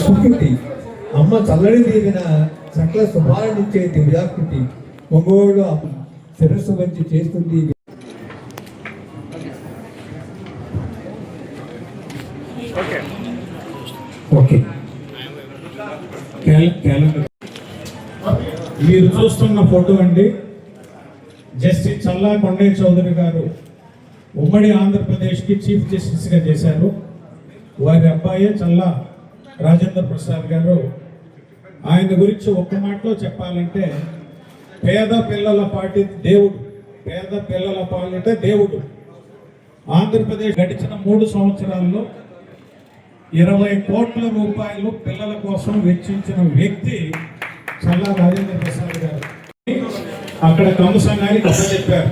సుకృతి అమ్మ చల్లని దీవిన సకల శుభాలనిచ్చే దివ్యాకృతి మగోడు శిరస్సు వంచి చేస్తుంది. ఓకే, క్యాలెండర్ మీరు చూస్తున్న ఫోటో అండి. జస్టిస్ చల్లా కొండయ్య చౌదరి గారు ఉమ్మడి ఆంధ్రప్రదేశ్కి చీఫ్ జస్టిస్గా చేశారు. వారి అబ్బాయే చల్లా రాజేంద్ర ప్రసాద్ గారు. ఆయన గురించి ఒక్క మాటలో చెప్పాలంటే పేద పిల్లల పార్టీ దేవుడు, పేద పిల్లల పాలిట దేవుడు. ఆంధ్రప్రదేశ్ గడిచిన 3 సంవత్సరాల్లో 20 కోట్ల రూపాయలు పిల్లల కోసం వెచ్చించిన వ్యక్తి చల్లా రాజేంద్ర ప్రసాద్ గారు. అక్కడ కమ్మ సంఘానికి చెప్పారు.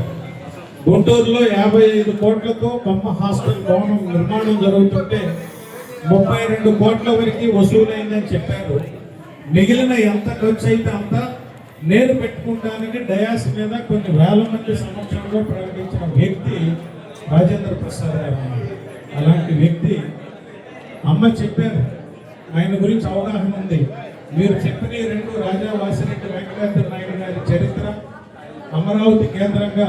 గుంటూరులో 55 కోట్లతో కమ్మ హాస్టల్ భవనం నిర్మాణం జరుగుతుంటే 32 కోట్ల వరకు వసూలైందని చెప్పారు. మిగిలిన ఎంత ఖర్చు అయితే అంత నేను పెట్టుకుంటానని డయాస్ మీద కొన్ని వేల మంది సమక్షంలో ప్రకటించిన వ్యక్తి రాజేంద్ర ప్రసాద్ గారు అన్నారు. అలాంటి వ్యక్తి అమ్మ చెప్పారు, ఆయన గురించి అవగాహన ఉంది. మీరు చెప్పిన ఈ రెండు రాజా వాసిరెడ్డి వెంకటేశ్వర నాయుడు గారి చరిత్ర, అమరావతి కేంద్రంగా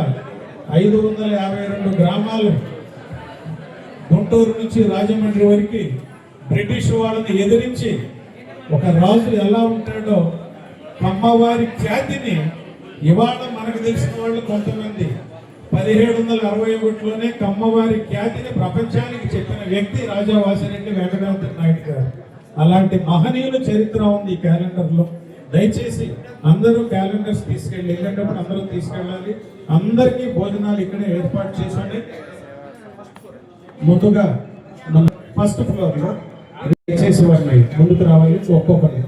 552 గ్రామాలు గుంటూరు నుంచి రాజమండ్రి వరకు బ్రిటిష్ వాళ్ళని ఎదిరించి ఒక రాజు ఎలా ఉంటాడో కమ్మవారి ఖ్యాతిని ఇవాళ మనకు తెలిసిన వాళ్ళు కొంతమంది 1761లోనే కమ్మవారి ఖ్యాతిని ప్రపంచానికి చెప్పిన వ్యక్తి రాజా వాసిరెడ్డి వెంకటేశ్వర నాయుడు గారు. అలాంటి మహనీయుల చరిత్ర ఉంది ఈ క్యాలెండర్లో. దయచేసి అందరూ క్యాలెండర్స్ తీసుకెళ్ళి, వెళ్ళేటప్పుడు అందరూ తీసుకెళ్ళాలి. అందరికీ భోజనాలు ఇక్కడే ఏర్పాటు చేసండి. ముందుగా మన ఫస్ట్ ఫ్లోర్ లో చేసి ఉన్నాయి, ముందుకు రావాలి ఒక్కొక్కరు.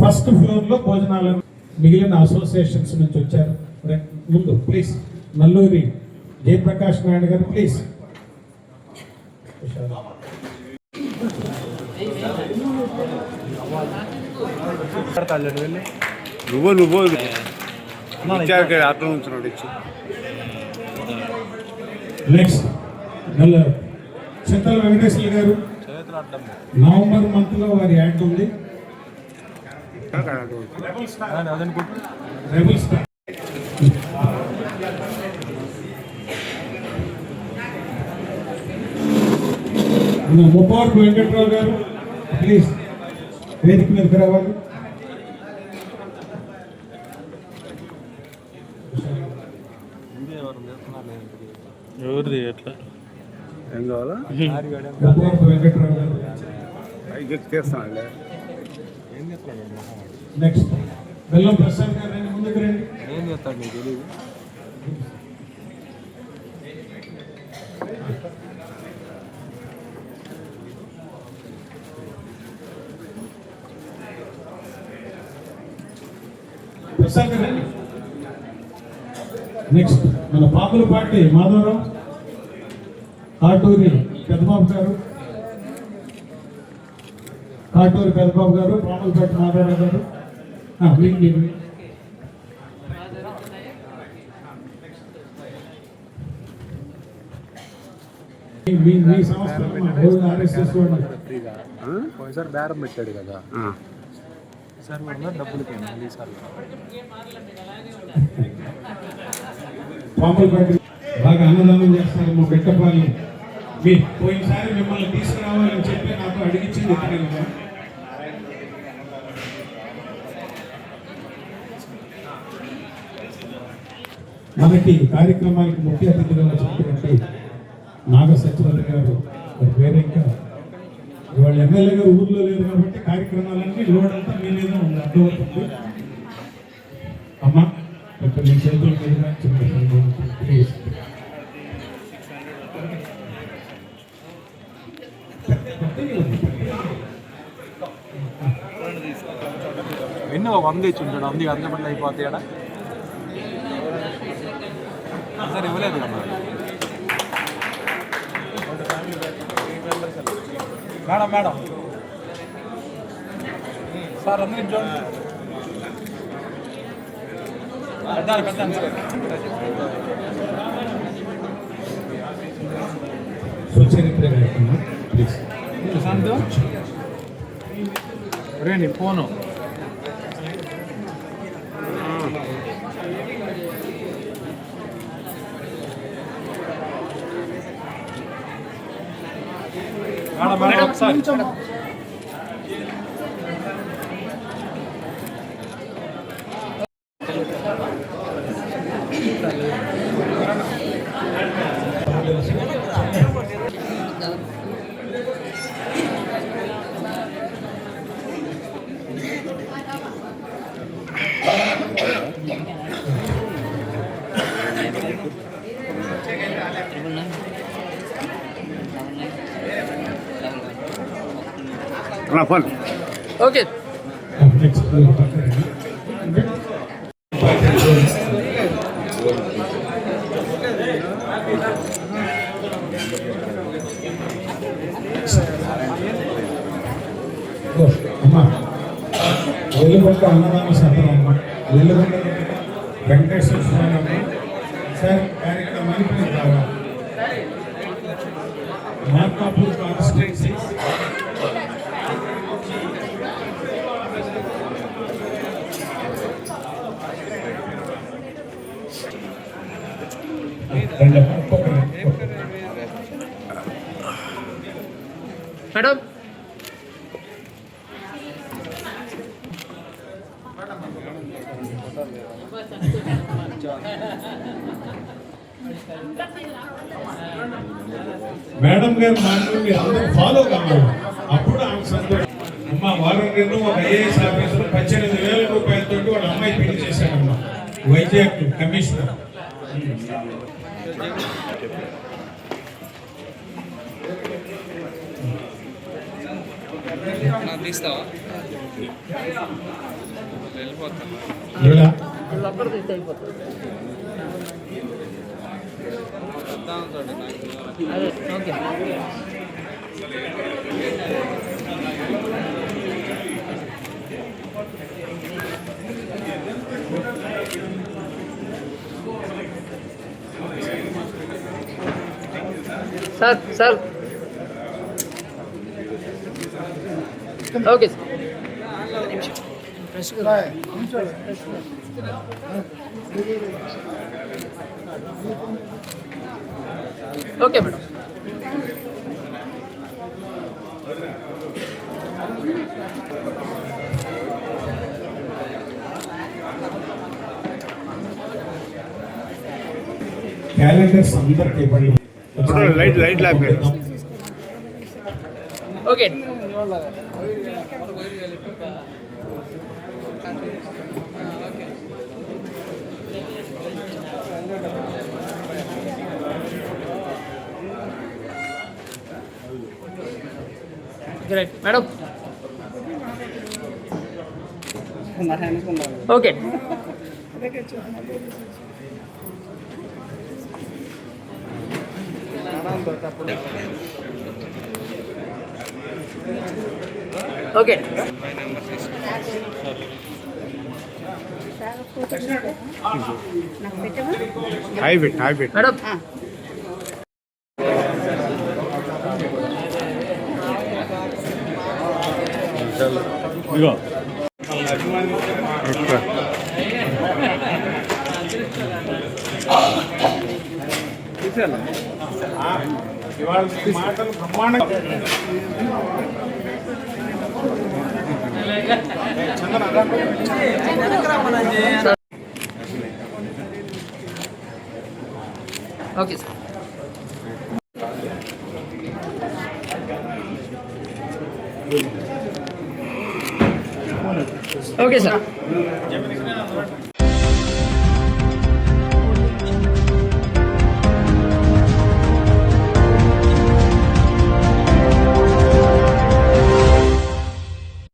ఫస్ట్ ఫ్లోర్ లో భోజనాలను మిగిలిన అసోసియేషన్స్ నుంచి వచ్చారు. ముందు ప్లీజ్ నల్లూరి జయప్రకాష్ నాయుడు గారు ప్లీజ్. నువ్వు ఆటో ఉంచున్నాడు. నెక్స్ట్ చింతల వెంకటేశ్వర గారు నవంబర్ మంత్ లో వారి యాక్ట్ ఉంది. రెబల్ స్టార్ ముప్పవరపు వెంకట్రావు గారు ప్లీజ్ వేదిక మీదకి రావాలి. ఎవరిది ఎట్లా ఏం కావాలా ముప్పవరపు వెంకట్రావు గారు తీస్తానులే. నెక్స్ట్ బెల్లం ప్రసాద్ గారు రండి, ముందుకు రండి. ఏం చేస్తాడు నీకు తెలియదు. ప్రసాద్ గారు రండి. నెక్స్ట్ మన పాపులపాటి మాధవరావు, కాటూరి పెద్దబాబు గారు, కాటూరి పెద్దబాబు గారు, పాపులపాటి మాధవరావు గారు. మీ సంస్థ ఆర్ఎస్ఎస్ సార్ బేరం పెట్టాడు కదా సార్, డబ్బులు మళ్ళీ సార్ పాపులపాటి బాగా అన్నదానం చేస్తారు మా బిడ్డపాలి. మీ పోయినసారి మిమ్మల్ని తీసుకురావాలని చెప్పి నాకు అడిగించింది ఇతరులుగా. మనకి కార్యక్రమానికి ముఖ్య అతిథిగా వచ్చినటువంటి నాగ సత్యవతి గారు వేరే, ఇంకా ఇవాళ ఎమ్మెల్యే గారు ఊర్లో లేరు కాబట్టి కార్యక్రమాలన్నీ లోడ్ అంతా మీ మీద ఉంది, అర్థమవుతుంది. అమ్మ ఇప్పుడు మీ చేతుల మీదుగా ప్లీజ్. ఎన్నో 100 ఇచ్చి ఉంటాడు, 100 పట్ల అయిపోతాయి అడా సార్, ఇవ్వలేదు కదా మేడం. మేడం సార్ అందరికి చూడండి, పెద్ద సుచరిత్ర కార్యక్రమం ప్లీజ్. రేణి ఫోను మేడం ఒకసారి ఫోన్ ఓకే. అమ్మా వెలుగొండ అన్నదాన సత్రం, వెలుగొండ వెంకటేశ్వర స్వామి సార్ కార్యక్రమానికి రావాలి. మార్కాపూర్ కాన్స్టిట్యున్సీ మేడం మేడం గారు మాటలు మీరు అందరూ ఫాలో కావాలి. అప్పుడు ఆమె సంతోషం. అమ్మ వారం క్రితం ఒక ఐఏఎస్ ఆఫీసర్ 18,000 రూపాయలతో వాళ్ళ అమ్మాయి పెళ్లి చేశాడమ్మా, వైజాగ్ కమిషనర్. తీస్తావా ఇలా రబ్బర్ తీస్తే అయిపోతుంది. అదే okay. Sir sir okay sir. Okay madam. Calendars అందరికి ఇవ్వండి. లైట్ లాపే. Okay right madam. Okay okay hybrid madam. ఇదిగో ఇవాళ మీ మాటలు బ్రహ్మాండంగా ఓకే సార్. Okay sir.